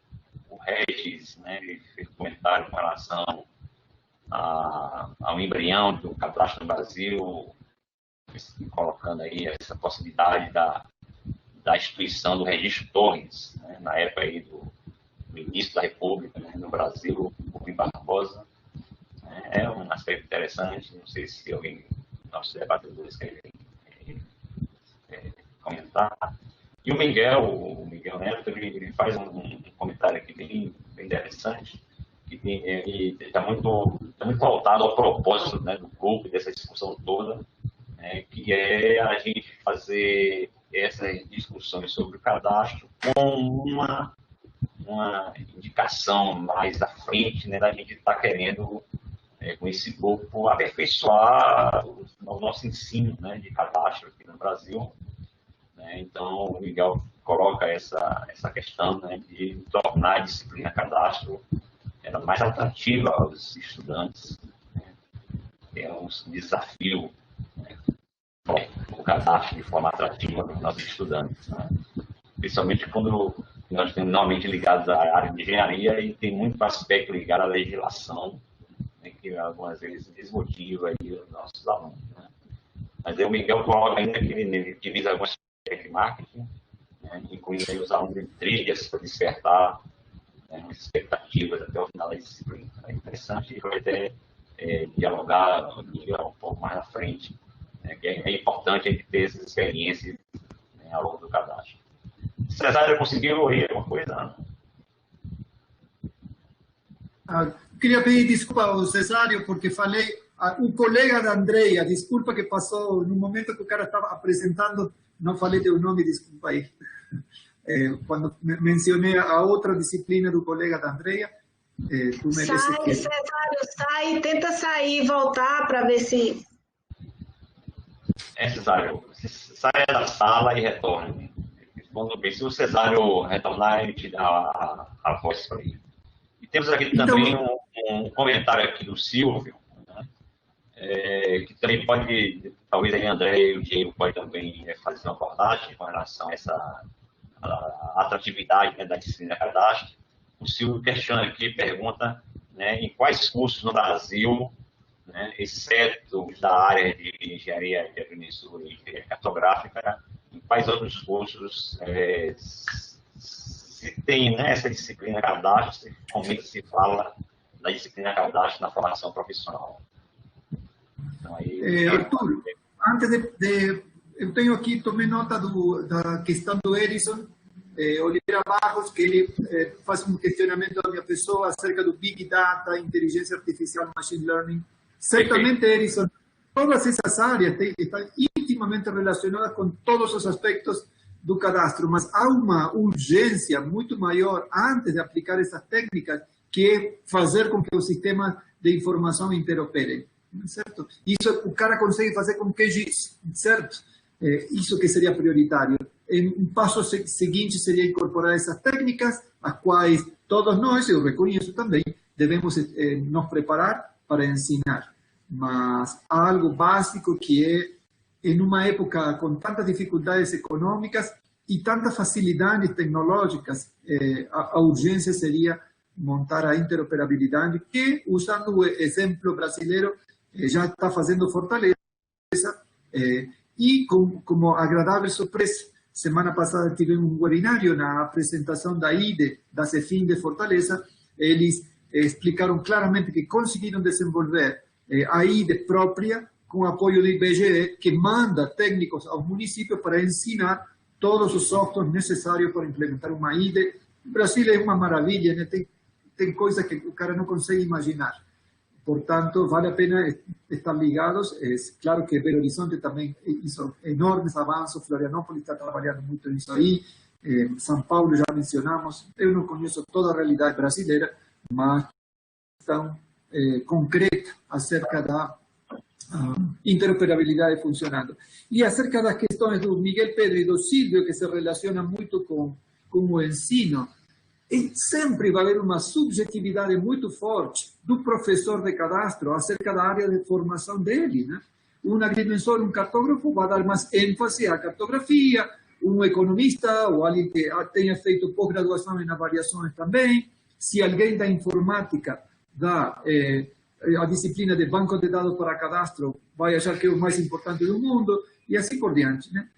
O Regis, né, ele fez um comentário com relação ao embrião do cadastro no Brasil, colocando aí essa possibilidade da instituição do registro Torres, né, na época aí do início da República, né, no Brasil, o Rui Barbosa. É um aspecto interessante, não sei se alguém, nossos debatedores, querem comentar. E o Miguel Neto, ele faz um comentário aqui bem interessante, que está muito voltado ao propósito, né, do grupo, dessa discussão toda, né, que é a gente fazer essas discussões sobre o cadastro com uma indicação mais à frente, né, da gente estar querendo, com esse grupo, aperfeiçoar o nosso ensino, né, de cadastro aqui no Brasil. Né? Então, o Miguel coloca essa questão, né, de tornar a disciplina cadastro mais atrativa aos estudantes. Né? É um desafio, né, o cadastro de forma atrativa para os nossos estudantes. Né? Principalmente quando nós temos normalmente ligados à área de engenharia e tem muito aspecto ligado à legislação, né, que algumas vezes desmotiva aí os nossos alunos. Né? Mas o Miguel coloca ainda que ele utiliza algumas técnicas de marketing, né, incluindo aí os alunos de trilhas para despertar, né, expectativas até o final da disciplina. É interessante e vai até dialogar um pouco mais na frente, né, que é importante a gente ter essas experiências, né, ao longo do cadastro. Cesário conseguiu ouvir alguma coisa? Queria pedir desculpa ao Cesário, porque falei, um colega da Andrea, desculpa que passou, no momento que o cara estava apresentando, não falei teu nome, desculpa aí. Quando mencionei a outra disciplina do colega da Andrea, tu mereces sai, que... Cesário, sai, tenta sair e voltar para ver se... Cesário, saia da sala e retorne. Responda bem. Se o Cesário retornar, ele te dá a voz para ele. E temos aqui também um comentário aqui do Silvio, né, que também pode, talvez ele, André e o Diego podem também fazer uma abordagem com relação a essa atratividade, né, da disciplina cadastro. O Silvio questiona aqui, pergunta, né, em quais cursos no Brasil, né, exceto os da área de engenharia de agrimensura e engenharia cartográfica, em quais outros cursos se tem, né, essa disciplina cadastro, como se fala da disciplina cadastro na formação profissional. Então, aí, Arthur, antes eu tenho aqui, tomei nota da questão do Edison Oliveira Barros, que ele faz um questionamento da minha pessoa acerca do Big Data, inteligência artificial, machine learning. Certamente, Edison, todas essas áreas estão intimamente relacionadas com todos os aspectos do cadastro, mas há uma urgência muito maior antes de aplicar essas técnicas, que é fazer com que o sistema de informação interopere, certo? Isso o cara consegue fazer com QGIS, certo? Isso que seria prioritário. Um passo seguinte seria incorporar essas técnicas, as quais todos nós, eu reconheço também, devemos nos preparar para ensinar. Mas há algo básico que é, em uma época com tantas dificuldades econômicas e tantas facilidades tecnológicas, a urgência seria montar a interoperabilidade, que, usando o exemplo brasileiro, já está fazendo Fortaleza, e como agradável surpresa, semana passada tivemos um webinário na apresentação da IDE, da CEFIM de Fortaleza. Eles explicaram claramente que conseguiram desenvolver a IDE própria, com apoio do IBGE, que manda técnicos aos municípios para ensinar todos os softwares necessários para implementar uma IDE. O Brasil é uma maravilha, né? Tem coisa que o cara não consegue imaginar. Portanto, vale a pena estar ligados. É claro que Belo Horizonte também hizo enormes avanços, Florianópolis está trabalhando muito nisso aí, São Paulo já mencionamos. Eu não conheço toda a realidade brasileira, mas questão concreta acerca da interoperabilidade funcionando. E acerca das questões do Miguel Pedro e do Silvio, que se relacionam muito com o ensino, sempre vai haver uma subjetividade muito forte do professor de cadastro acerca da área de formação dele, né? Um agrimensor, um cartógrafo vai dar mais ênfase à cartografia, um economista ou alguém que tenha feito pós-graduação em avaliações também. Se alguém da informática dá a disciplina de banco de dados para cadastro, vai achar que é o mais importante do mundo, e assim por diante, né?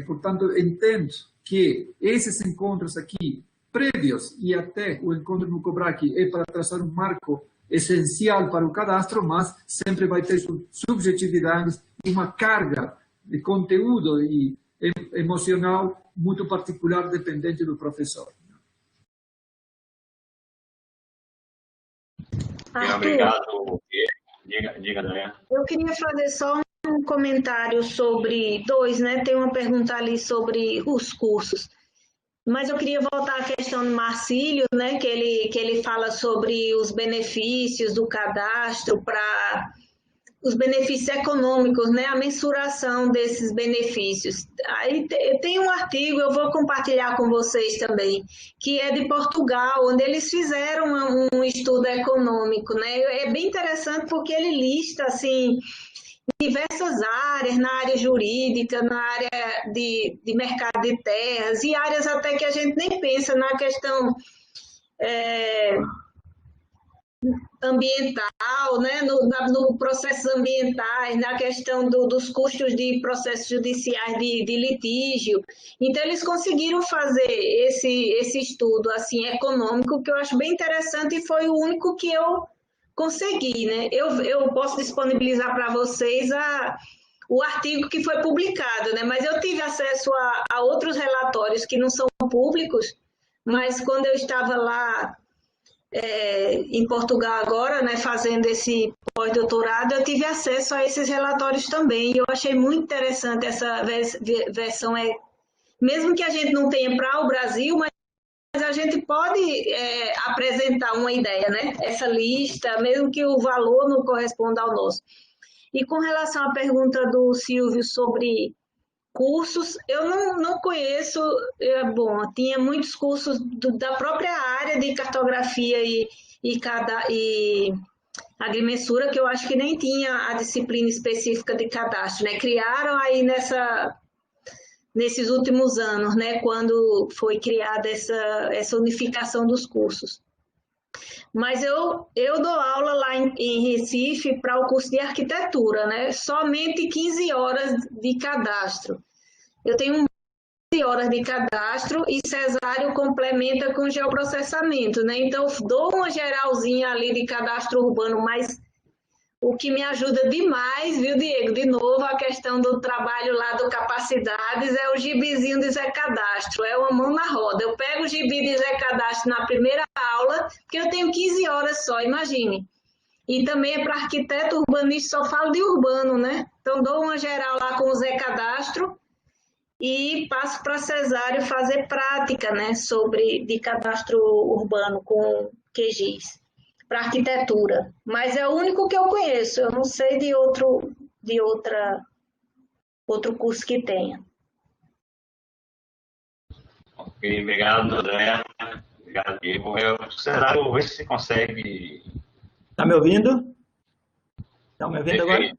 Portanto, entendo que esses encontros aqui, prévios e até o encontro no COBRAC, é para traçar um marco essencial para o cadastro, mas sempre vai ter subjetividades e uma carga de conteúdo e emocional muito particular, dependente do professor. Arthur, obrigado. Diga, André. Eu queria fazer só um comentário sobre né? Tem uma pergunta ali sobre os cursos. Mas eu queria voltar à questão do Marcílio, né? Que ele fala sobre os benefícios do cadastro os benefícios econômicos, né? A mensuração desses benefícios. Aí tem um artigo, eu vou compartilhar com vocês também, que é de Portugal, onde eles fizeram um estudo econômico, né? É bem interessante porque ele lista, assim, diversas áreas, na área jurídica, na área de mercado de terras, e áreas até que a gente nem pensa na questão ambiental, né? No processos ambientais, na questão dos custos de processos judiciais de litígio. Então, eles conseguiram fazer esse estudo assim, econômico, que eu acho bem interessante e foi o único que eu consegui, né? Eu posso disponibilizar para vocês o artigo que foi publicado, né? Mas eu tive acesso a outros relatórios que não são públicos, mas quando eu estava lá em Portugal agora, né, fazendo esse pós-doutorado, eu tive acesso a esses relatórios também. E eu achei muito interessante essa versão, mesmo que a gente não tenha para o Brasil, mas a gente pode apresentar uma ideia, né? Essa lista, mesmo que o valor não corresponda ao nosso. E com relação à pergunta do Silvio sobre cursos, eu não conheço, bom, tinha muitos cursos da própria área de cartografia e agrimensura, que eu acho que nem tinha a disciplina específica de cadastro, né? Criaram aí nesses últimos anos, né, quando foi criada essa unificação dos cursos. Mas eu dou aula lá em Recife para o curso de arquitetura, né? Somente 15 horas de cadastro. Eu tenho 15 horas de cadastro e Cesário complementa com geoprocessamento, né? Então, dou uma geralzinha ali de cadastro urbano, mas o que me ajuda demais, viu, Diego? De novo, a questão do trabalho lá do Capacidades é o gibizinho de Zé Cadastro, é uma mão na roda. Eu pego o gibi de Zé Cadastro na primeira aula, porque eu tenho 15 horas só, imagine. E também é para arquiteto urbanista, só falo de urbano, né? Então, dou uma geral lá com o Zé Cadastro e passo para Cesário fazer prática, né, de cadastro urbano com QGIS. Para arquitetura, mas é o único que eu conheço, eu não sei de outro curso que tenha. Ok, obrigado, André. Obrigado, Diego. Cesário, vê se você consegue... Está me ouvindo? Está me ouvindo agora?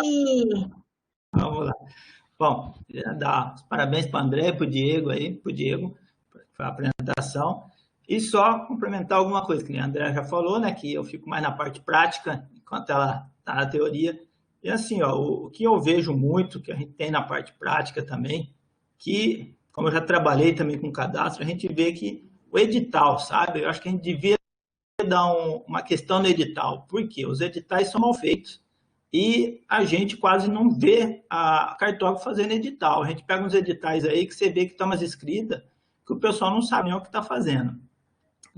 Sim! Vamos lá. Bom, dar os parabéns para o André, para o Diego aí, para o Diego, para a apresentação. E só complementar alguma coisa que a André já falou, né, que eu fico mais na parte prática, enquanto ela está na teoria. E assim, ó, o que eu vejo muito, que a gente tem na parte prática também, que, como eu já trabalhei também com cadastro, a gente vê que o edital, sabe? Eu acho que a gente devia dar uma questão no edital, porque os editais são mal feitos e a gente quase não vê a cartógrafo fazendo edital. A gente pega uns editais aí que você vê que está umas escritas que o pessoal não sabe nem o que está fazendo.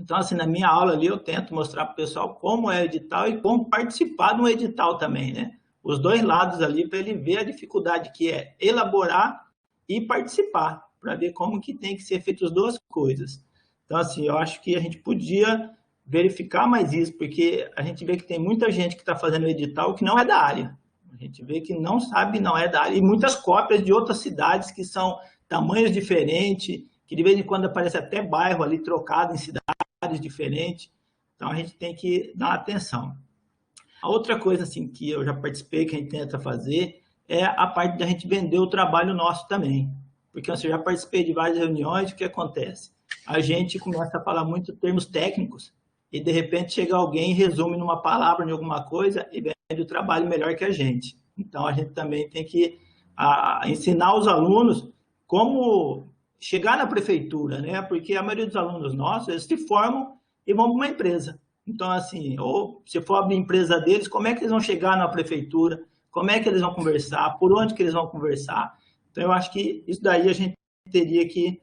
Então, assim, na minha aula ali, eu tento mostrar para o pessoal como é o edital e como participar de um edital também, né? Os dois lados ali, para ele ver a dificuldade que é elaborar e participar, para ver como que tem que ser feitas as duas coisas. Então, assim, eu acho que a gente podia verificar mais isso, porque a gente vê que tem muita gente que está fazendo edital que não é da área. A gente vê que não sabe, não é da área. E muitas cópias de outras cidades que são tamanhos diferentes, que de vez em quando aparece até bairro ali trocado em cidades diferentes. Então, a gente tem que dar atenção. A outra coisa assim, que eu já participei, que a gente tenta fazer, é a parte da gente vender o trabalho nosso também. Porque eu já participei de várias reuniões, o que acontece? A gente começa a falar muito termos técnicos e, de repente, chega alguém e resume numa palavra, em alguma coisa, e vende o trabalho melhor que a gente. Então, a gente também tem que ensinar os alunos como chegar na prefeitura, né? Porque a maioria dos alunos nossos, eles se formam e vão para uma empresa. Então, assim, ou se for abrir a empresa deles, como é que eles vão chegar na prefeitura? Como é que eles vão conversar? Por onde que eles vão conversar? Então, eu acho que isso daí a gente teria que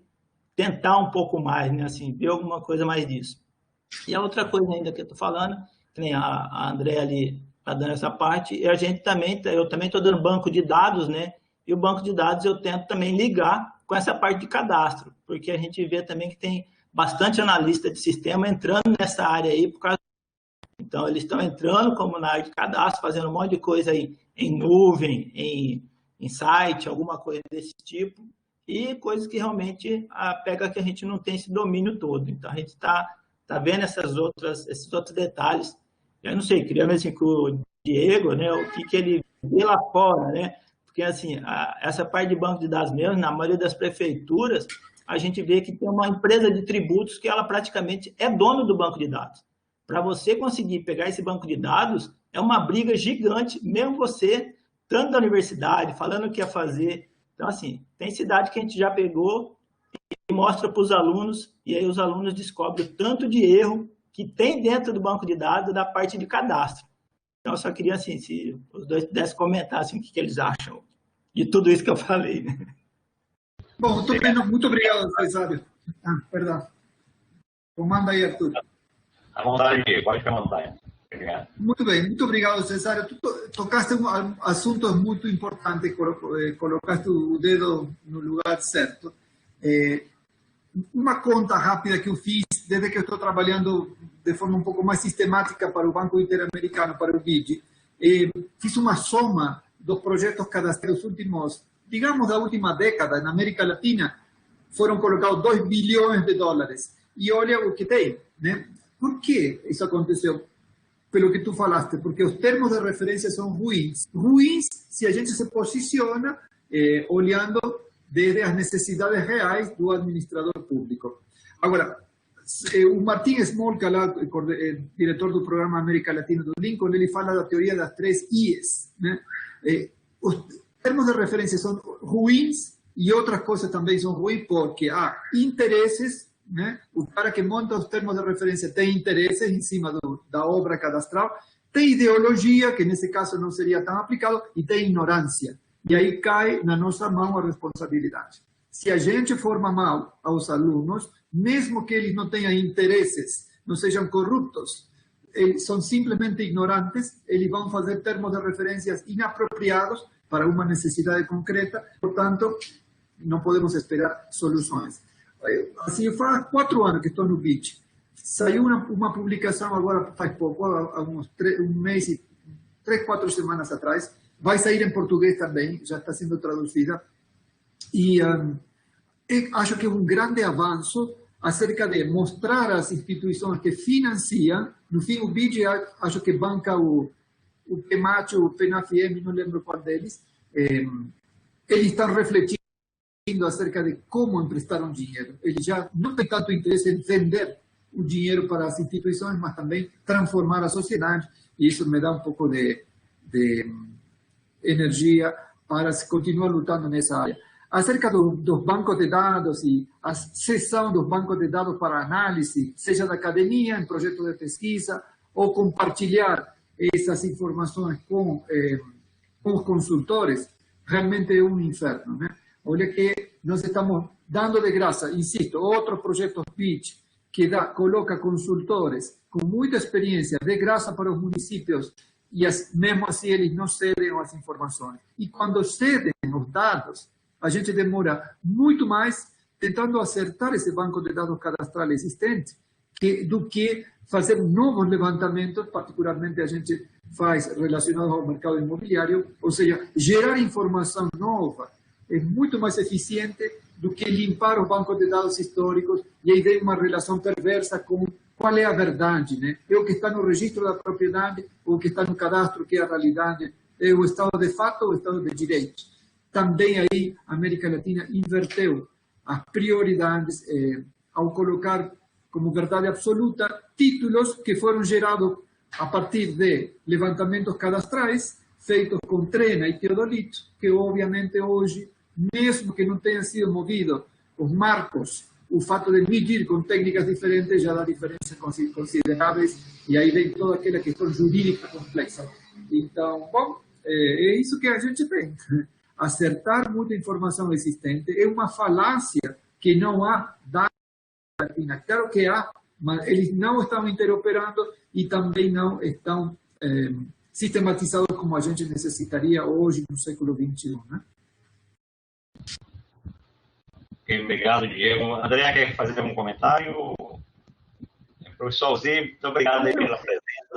tentar um pouco mais, né? Assim, ver alguma coisa mais disso. E a outra coisa ainda que eu estou falando, que nem a André ali está dando essa parte, e a gente também, eu também estou dando banco de dados, né? E o banco de dados eu tento também ligar com essa parte de cadastro, porque a gente vê também que tem bastante analista de sistema entrando nessa área aí, por causa Então, eles estão entrando como na área de cadastro, fazendo um monte de coisa aí em nuvem, em site, alguma coisa desse tipo, e coisas que realmente pega que a gente não tem esse domínio todo. Então, a gente está vendo esses outros detalhes. Eu não sei, queria ver assim, com o Diego, né, o que ele vê lá fora, né? Porque, assim, essa parte de banco de dados mesmo, na maioria das prefeituras, a gente vê que tem uma empresa de tributos que ela praticamente é dono do banco de dados. Para você conseguir pegar esse banco de dados, é uma briga gigante, mesmo você estando na universidade, falando o que ia fazer. Então, assim, tem cidade que a gente já pegou e mostra para os alunos, e aí os alunos descobrem o tanto de erro que tem dentro do banco de dados da parte de cadastro. Então, eu só queria, assim, se os dois pudessem comentar assim, o que eles acham de tudo isso que eu falei. Né? Bom, muito obrigado, Cesário. Perdão. Comanda aí, Arthur. À vontade, pode ficar à vontade. Obrigado. Muito bem, muito obrigado, Cesário. Tu tocaste assuntos muito importantes, colocaste o dedo no lugar certo. Uma conta rápida que eu fiz, desde que eu estou trabalhando de forma um pouco mais sistemática para o Banco Interamericano, para o BID, fiz uma soma dos projetos cadastrais últimos, digamos, da última década, na América Latina, foram colocados $2 bilhões. E olha o que tem, né? Por que isso aconteceu? Pelo que tu falaste, porque os termos de referência são ruins. Ruins se a gente se posiciona olhando desde as necessidades reais do administrador público. Agora, o Martin Smolka, diretor do programa América Latina do Lincoln, ele fala da teoria das 3 I's. Né? Os termos de referência são ruins e outras coisas também são ruins porque há interesses, né? O cara que monta os termos de referência tem interesses em cima da obra cadastral, tem ideologia, que nesse caso não seria tão aplicado, e tem ignorância. E aí cai na nossa mão a responsabilidade. Se a gente forma mal aos alunos, mesmo que eles não tenham interesses, não sejam corruptos, eles são simplesmente ignorantes, eles vão fazer termos de referências inapropriados para uma necessidade concreta, portanto, não podemos esperar soluções. Assim, faz 4 anos que estou no BID. Saiu uma publicação agora, faz pouco, há um mês e 3, 4 semanas atrás. Vai sair em português também, já está sendo traduzida. E acho que é um grande avanço acerca de mostrar às instituições que financiam. No fim, o BID acho que banca o PMAT, o PNAFM, não lembro qual deles. Eles estão refletindo acerca de como emprestaram dinheiro. Eles já não têm tanto interesse em vender o dinheiro para as instituições, mas também transformar a sociedade, e isso me dá um pouco de energia para continuar lutando nessa área. Acerca dos bancos de dados e a cessão dos bancos de dados para análise, seja da academia, em projetos de pesquisa, ou compartilhar essas informações com os consultores, realmente é um inferno, né? Olha que nós estamos dando de graça, insisto, outro projeto PITCH que coloca consultores com muita experiência de graça para os municípios e mesmo assim eles não cedem as informações. E quando cedem os dados, a gente demora muito mais tentando acertar esse banco de dados cadastral existente do que fazer novos levantamentos, particularmente a gente faz relacionados ao mercado imobiliário, ou seja, gerar informação nova é muito mais eficiente do que limpar os bancos de dados históricos e aí vem uma relação perversa com qual é a verdade, né? É o que está no registro da propriedade ou o que está no cadastro, que é a realidade, é o estado de fato ou o estado de direito. Também aí a América Latina inverteu as prioridades ao colocar como verdade absoluta títulos que foram gerados a partir de levantamentos cadastrais feitos com Trena e Teodolito, que obviamente hoje, mesmo que não tenham sido movidos os marcos, o fato de medir com técnicas diferentes já dá diferenças consideráveis e aí vem toda aquela questão jurídica complexa. Então, bom, é isso que a gente tem. Acertar muita informação existente é uma falácia que não há dados na Latina. Claro que há, mas eles não estão interoperando e também não estão sistematizados como a gente necessitaria hoje no século XXI, né? Obrigado, Diego. André, quer fazer algum comentário? Professor Alzir, muito obrigado aí pela presença.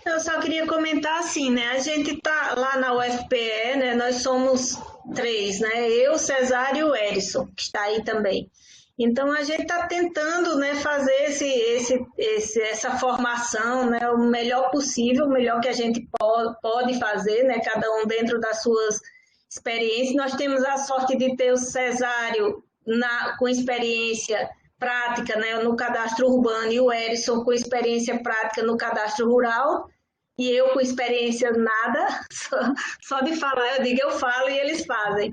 Eu só queria comentar assim, né? A gente tá lá na UFPE, né? Nós somos 3, né? Eu, Cesário e o Erison, que está aí também. Então, a gente está tentando, né, fazer essa formação, né, o melhor possível, o melhor que a gente pode fazer, né, cada um dentro das suas experiências. Nós temos a sorte de ter o Cesário com experiência prática, né, no cadastro urbano, e o Erison com experiência prática no cadastro rural, e eu com experiência nada, só de falar, eu digo eu falo e eles fazem.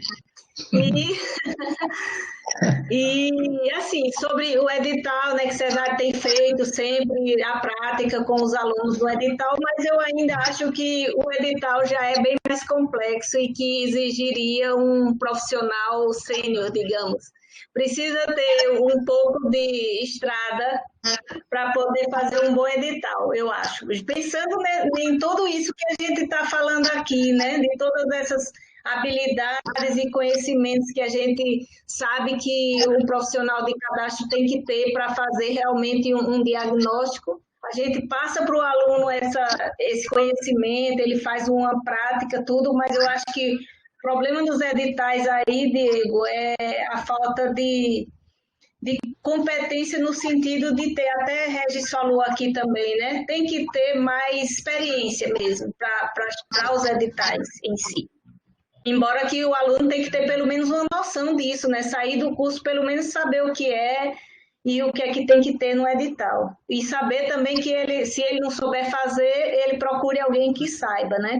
E assim, sobre o edital, né, que o Cesário tem feito sempre a prática com os alunos do edital, mas eu ainda acho que o edital já é bem mais complexo e que exigiria um profissional sênior, digamos. Precisa ter um pouco de estrada para poder fazer um bom edital, eu acho. Pensando, né, em tudo isso que a gente está falando aqui, né, de todas essas habilidades e conhecimentos que a gente sabe que um profissional de cadastro tem que ter para fazer realmente um diagnóstico. A gente passa para o aluno esse conhecimento, ele faz uma prática, tudo, mas eu acho que o problema dos editais aí, Diego, é a falta de competência no sentido de ter, até Regis falou aqui também, né? Tem que ter mais experiência mesmo para os editais em si. Embora que o aluno tem que ter pelo menos uma noção disso, né? Sair do curso, pelo menos saber o que é e o que é que tem que ter no edital. E saber também que se ele não souber fazer, ele procure alguém que saiba, né?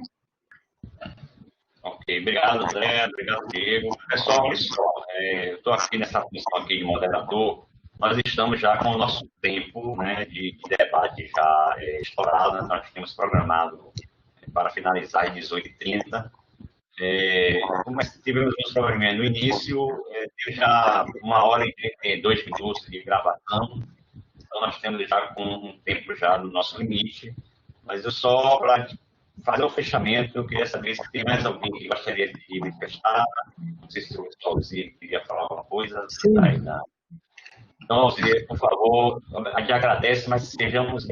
Ok, obrigado, André, obrigado, Diego. Pessoal, eu estou aqui nessa função aqui de moderador, nós estamos já com o nosso tempo, né, de debate já estourado, né? Nós tínhamos programado para finalizar às 18h30. Como tivemos uns probleminha no início, deu já 1h32 de gravação, então nós temos já com um tempo já no nosso limite, mas eu só para fazer o fechamento, eu queria saber se tem mais alguém que gostaria de manifestar, não sei se o Alzir queria falar alguma coisa. Então, Alzir, por favor, a gente agradece, mas sejamos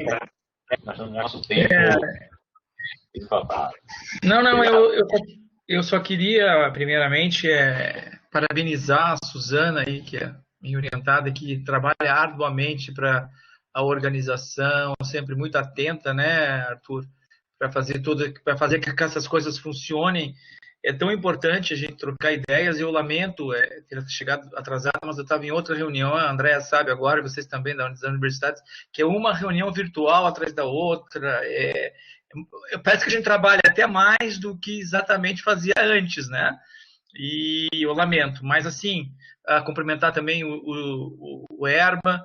nós no nosso tempo. Não, eu só queria, primeiramente, parabenizar a Suzana, aí, que é minha orientada, que trabalha arduamente para a organização, sempre muito atenta, né, Arthur, para fazer que essas coisas funcionem. É tão importante a gente trocar ideias. Eu lamento ter chegado atrasado, mas eu estava em outra reunião, a Andréa sabe agora, vocês também das universidades, que é uma reunião virtual atrás da outra. Parece que a gente trabalha até mais do que exatamente fazia antes, né? E eu lamento. Mas, assim, cumprimentar também o Erba.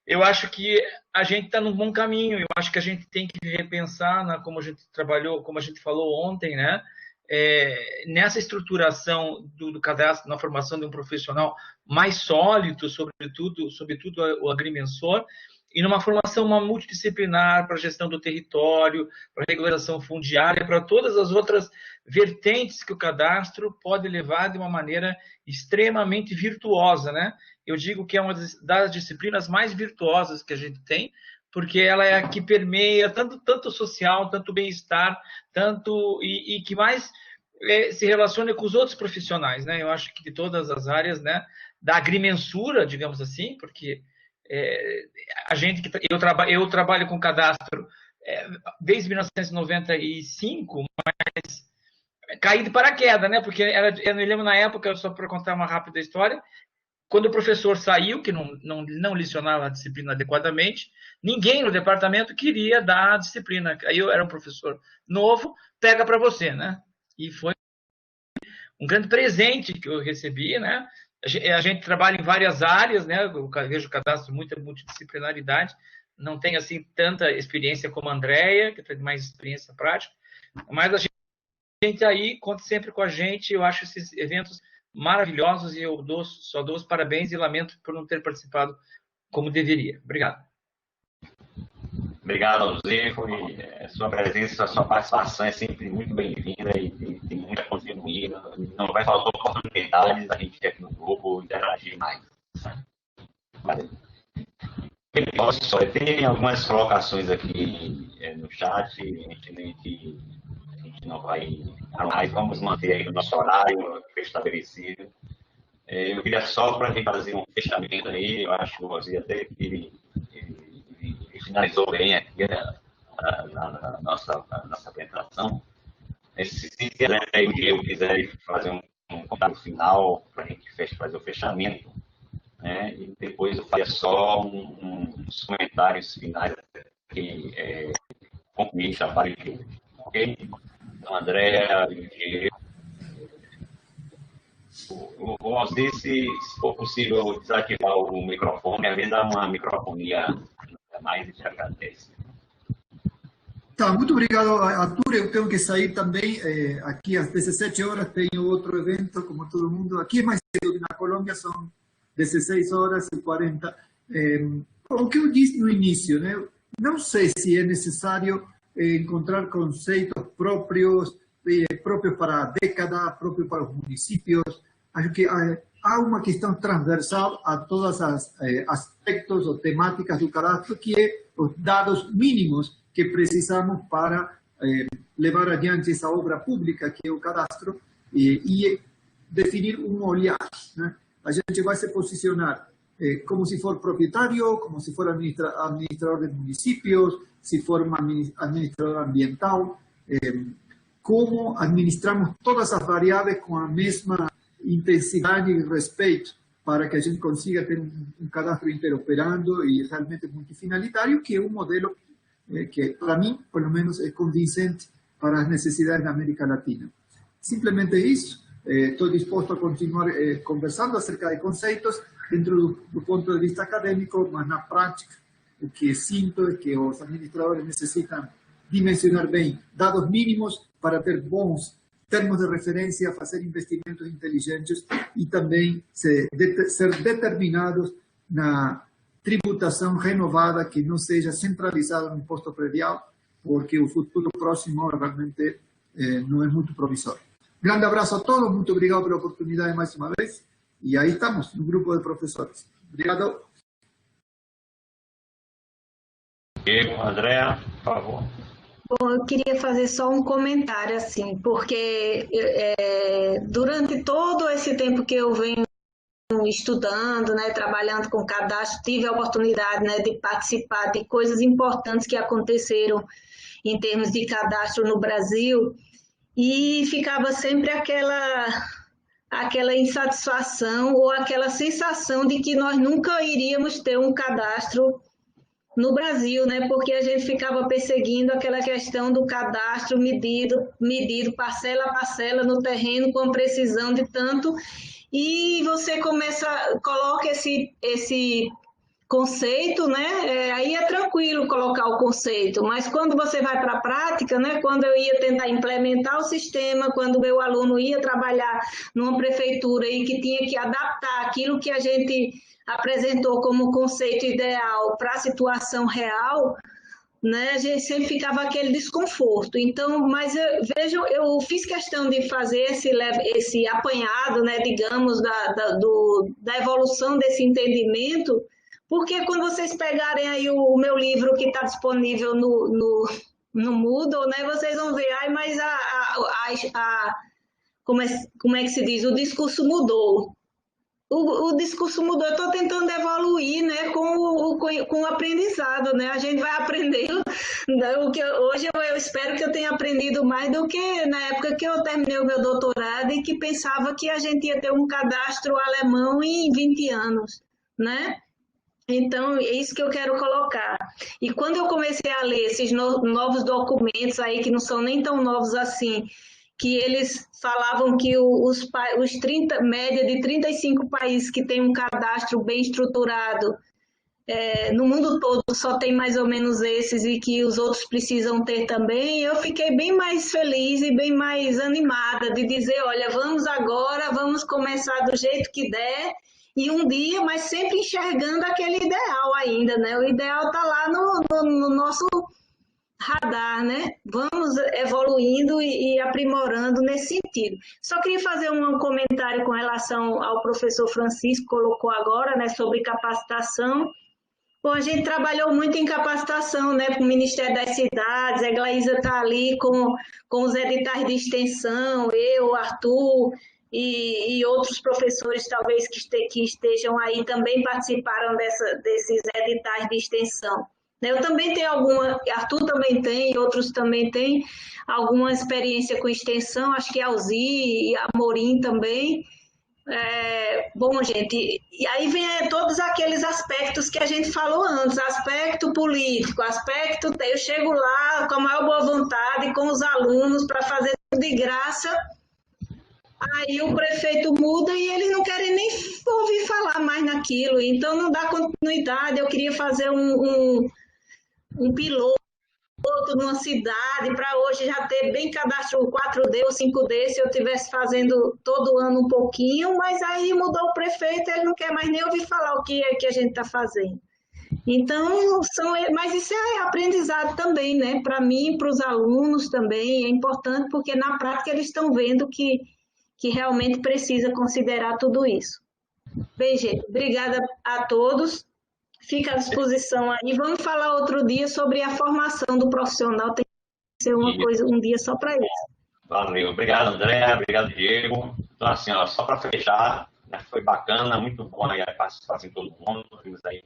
Eu acho que a gente está num bom caminho. Eu acho que a gente tem que repensar como a gente trabalhou, como a gente falou ontem, né? Nessa estruturação do cadastro, na formação de um profissional mais sólido, sobretudo o agrimensor, e numa formação multidisciplinar para a gestão do território, para a regularização fundiária, para todas as outras vertentes que o cadastro pode levar de uma maneira extremamente virtuosa, né? Eu digo que é uma das disciplinas mais virtuosas que a gente tem, porque ela é a que permeia tanto social, tanto bem-estar, e que mais se relaciona com os outros profissionais, né? Eu acho que de todas as áreas, né, da agrimensura, digamos assim, porque eu trabalho com cadastro desde 1995, mas caí de paraquedas, né? Porque eu me lembro na época, só para contar uma rápida história, quando o professor saiu, que não lecionava a disciplina adequadamente, ninguém no departamento queria dar a disciplina. Aí eu era um professor novo, pega para você, né? E foi um grande presente que eu recebi, né? A gente trabalha em várias áreas, né? Eu vejo o cadastro muita multidisciplinaridade. Não tenho assim tanta experiência como a Andréia, que tem mais experiência prática, mas a gente aí conta sempre com a gente. Eu acho esses eventos maravilhosos e eu só dou os parabéns e lamento por não ter participado como deveria. Obrigado. Obrigado, Alzir. Sua presença, sua participação é sempre muito bem-vinda e tem muito a contribuir. Não vai faltar oportunidades da gente aqui no grupo interagir mais. Valeu. Só tem algumas colocações aqui no chat, a gente não vai mais, vamos manter aí o nosso horário que foi estabelecido. Eu queria só para a gente fazer um fechamento aí, eu acho que até que ele finalizou bem aqui na nossa apresentação. Se o Diego quiser fazer um comentário final para a gente fazer o fechamento, né? E depois eu faria só uns comentários finais que concluir o trabalho de hoje, ok? Então, Andréa e Diego, o Alzir, se for possível desativar o microfone, às vezes dá uma microfonia a mais e te agradece. Tá, muito obrigado, Arthur. Eu tenho que sair também. Aqui às 17 horas tenho outro evento, como todo mundo. Aqui é mais cedo que na Colômbia, são 16 horas e 40. O que eu disse no início, né? Não sei se é necessário encontrar conceitos próprios para a década, próprios para os municípios. Acho que há uma questão transversal a todos os aspectos ou temáticas do cadastro, que é os dados mínimos que precisamos para levar adiante essa obra pública, que é o cadastro, e definir um olhar, né? A gente vai se posicionar como se for proprietário, como se for administrador de municípios, se for um administrador ambiental, como administramos todas as variáveis com a mesma intensidade e respeito, para que a gente consiga ter um cadastro interoperando e realmente multifinalitário, que é um modelo que, para mim, pelo menos, é convincente para as necessidades da América Latina. Simplesmente isso. Estou disposto a continuar conversando acerca de conceitos dentro do ponto de vista acadêmico, mas na prática, o que sinto é que os administradores necessitam dimensionar bem dados mínimos para ter bons termos de referência, fazer investimentos inteligentes e também ser determinados na tributação renovada, que não seja centralizada no imposto predial, porque o futuro próximo realmente não é muito promissor. Grande abraço a todos, muito obrigado pela oportunidade mais uma vez, e aí estamos, no grupo de professores. Obrigado. Andréa, por favor. Bom, eu queria fazer só um comentário, assim, porque durante todo esse tempo que eu venho estudando, né, trabalhando com cadastro, tive a oportunidade, né, de participar de coisas importantes que aconteceram em termos de cadastro no Brasil, e ficava sempre aquela insatisfação ou aquela sensação de que nós nunca iríamos ter um cadastro no Brasil, né? Porque a gente ficava perseguindo aquela questão do cadastro medido parcela a parcela no terreno com precisão de tanto, e você coloca esse conceito, né? Aí é tranquilo colocar o conceito, mas quando você vai para a prática, né? Quando eu ia tentar implementar o sistema, quando o meu aluno ia trabalhar numa prefeitura e que tinha que adaptar aquilo que a gente apresentou como conceito ideal para a situação real, né, a gente sempre ficava aquele desconforto. Então, mas vejam, eu fiz questão de fazer esse apanhado, né, digamos, da evolução desse entendimento, porque quando vocês pegarem aí o meu livro que está disponível no Moodle, né, vocês vão ver, mas como é que se diz? O discurso mudou. O discurso mudou, eu estou tentando evoluir, né, com o aprendizado, né? A gente vai aprendendo. Hoje eu espero que eu tenha aprendido mais do que na época que eu terminei o meu doutorado e que pensava que a gente ia ter um cadastro alemão em 20 anos, né? Então, é isso que eu quero colocar. E quando eu comecei a ler esses novos documentos aí, que não são nem tão novos assim, que eles falavam que média de 35 países que têm um cadastro bem estruturado, no mundo todo só tem mais ou menos esses e que os outros precisam ter também, eu fiquei bem mais feliz e bem mais animada de dizer, olha, vamos começar do jeito que der, e um dia, mas sempre enxergando aquele ideal ainda, né? O ideal está lá no nosso radar, né? Vamos evoluindo e aprimorando nesse sentido. Só queria fazer um comentário com relação ao professor Francisco colocou agora, né, sobre capacitação. Bom, a gente trabalhou muito em capacitação, né, com o Ministério das Cidades, a Glaísa está ali com os editais de extensão, eu, o Arthur e outros professores, talvez, que estejam aí, também participaram desses editais de extensão. Eu também tenho alguma, Arthur também tem, outros também têm alguma experiência com extensão, acho que a Alzi e a Morim também. Bom, gente, e aí vem todos aqueles aspectos que a gente falou antes, aspecto político, eu chego lá com a maior boa vontade, com os alunos, para fazer tudo de graça, aí o prefeito muda e eles não querem nem ouvir falar mais naquilo, então não dá continuidade. Eu queria fazer um piloto numa cidade, para hoje já ter bem cadastro 4D ou 5D, se eu estivesse fazendo todo ano um pouquinho, mas aí mudou o prefeito, ele não quer mais nem ouvir falar o que a gente está fazendo. Então, mas isso é aprendizado também, né? Para mim, para os alunos também, é importante, porque na prática eles estão vendo que realmente precisa considerar tudo isso. Bem, gente, obrigada a todos. Fica à disposição aí. Vamos falar outro dia sobre a formação do profissional. Tem que ser uma coisa, um dia só para isso. Valeu. Obrigado, André. Obrigado, Diego. Então, assim, ó, só para fechar, né, foi bacana, muito bom aí a participação de todo mundo. Vimos aí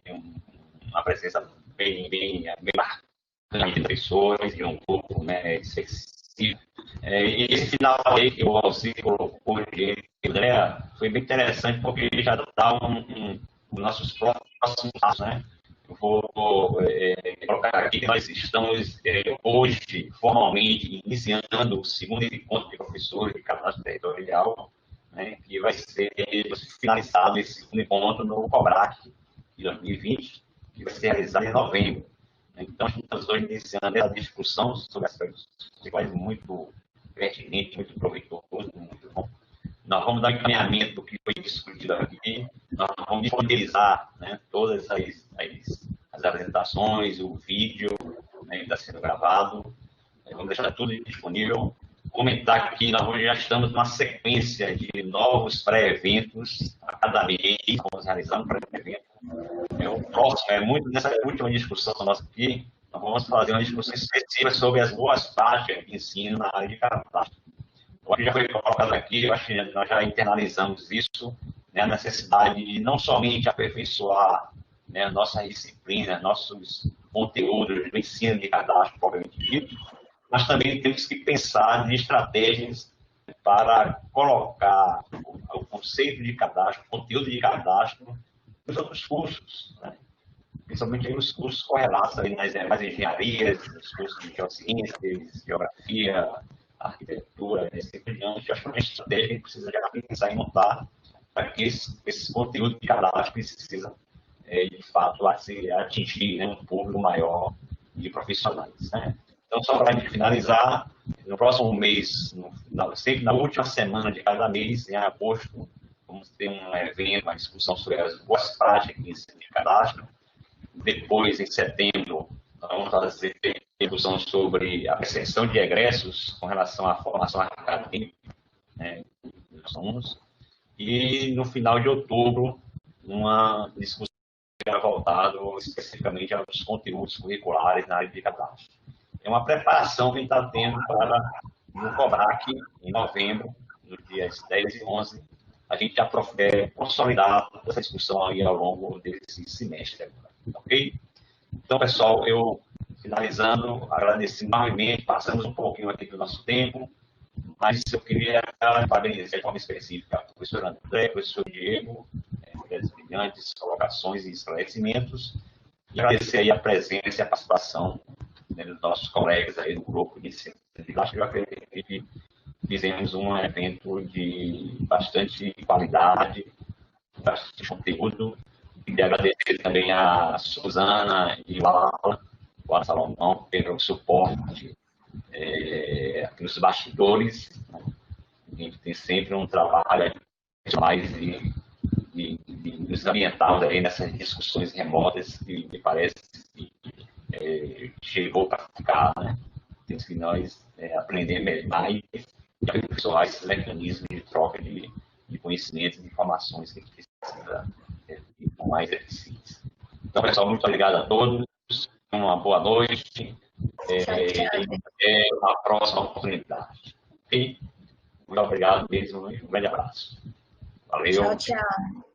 uma presença bem bacana de pessoas, de um grupo, né, específico. E esse final aí que o Alci colocou, André, foi bem interessante, porque ele já dá os nossos próximos passos, né? Eu vou colocar aqui que nós estamos hoje, formalmente, iniciando o segundo encontro de professores de cadastro territorial, né, que vai ser finalizado esse segundo encontro no COBRAC de 2020, que vai ser realizado em novembro. Então, estamos hoje iniciando essa discussão sobre aspectos iguais muito pertinente, muito proveitoso, muito bom. Nós vamos dar encaminhamento do que foi discutido aqui, nós vamos disponibilizar, né, todas as apresentações, o vídeo, né, que está sendo gravado, vamos deixar tudo disponível. Comentar que nós já estamos numa sequência de novos pré-eventos a cada mês, vamos realizar um pré-evento. O próximo, muito nessa última discussão nossa aqui, nós vamos fazer uma discussão específica sobre as boas práticas de ensino na área de cadastro. O que já foi colocado aqui, eu acho que nós já internalizamos isso, né, a necessidade de não somente aperfeiçoar, né, nossas disciplinas, nossos conteúdos do ensino de cadastro propriamente dito, mas também temos que pensar em estratégias para colocar o conceito de cadastro, o conteúdo de cadastro nos outros cursos, né? Principalmente os cursos correlatos aí nas engenharias, os cursos de geociências, geografia, arquitetura, assim por diante. Acho que é uma estratégia que a gente precisa já pensar em montar para que esse conteúdo de cadastro precisa, de fato, atingir, né, um público maior de profissionais, né? Então, só para a gente finalizar, no próximo mês, sempre na última semana de cada mês, em agosto, vamos ter um evento, uma discussão sobre as boas práticas de ensino de cadastro. Depois, em setembro, nós vamos fazer discussão sobre a percepção de egressos com relação à formação acadêmica, né, dos alunos. E, no final de outubro, uma discussão voltada especificamente aos conteúdos curriculares na área de cadastro. É uma preparação que a gente está tendo para, no COBRAC, em novembro, nos dias 10 e 11, a gente já consolidar toda essa discussão aí ao longo desse semestre agora, ok? Então, pessoal, eu, finalizando, agradecendo novamente, passamos um pouquinho aqui do nosso tempo, mas eu queria parabenizar de forma específica o professor André, o professor Diego, as brilhantes colocações e esclarecimentos, e agradecer aí a presença e a participação, né, dos nossos colegas aí do grupo de ensino. Acho que eu acredito que fizemos um evento de bastante qualidade, bastante conteúdo. Queria agradecer também a Suzana e o Alan Salomão pelo suporte aqui nos bastidores. Né? A gente tem sempre um trabalho mais de nos ambientarmos aí nessas discussões remotas que me parece que chegou para ficar, né? Temos que nós aprender mais e aperfeiçoar esses mecanismos de troca de conhecimentos e informações que a gente precisa com mais eficiência. Então, pessoal, muito obrigado a todos. Uma boa noite. Até a próxima oportunidade. E muito obrigado mesmo e um grande abraço. Valeu. Tchau, tchau.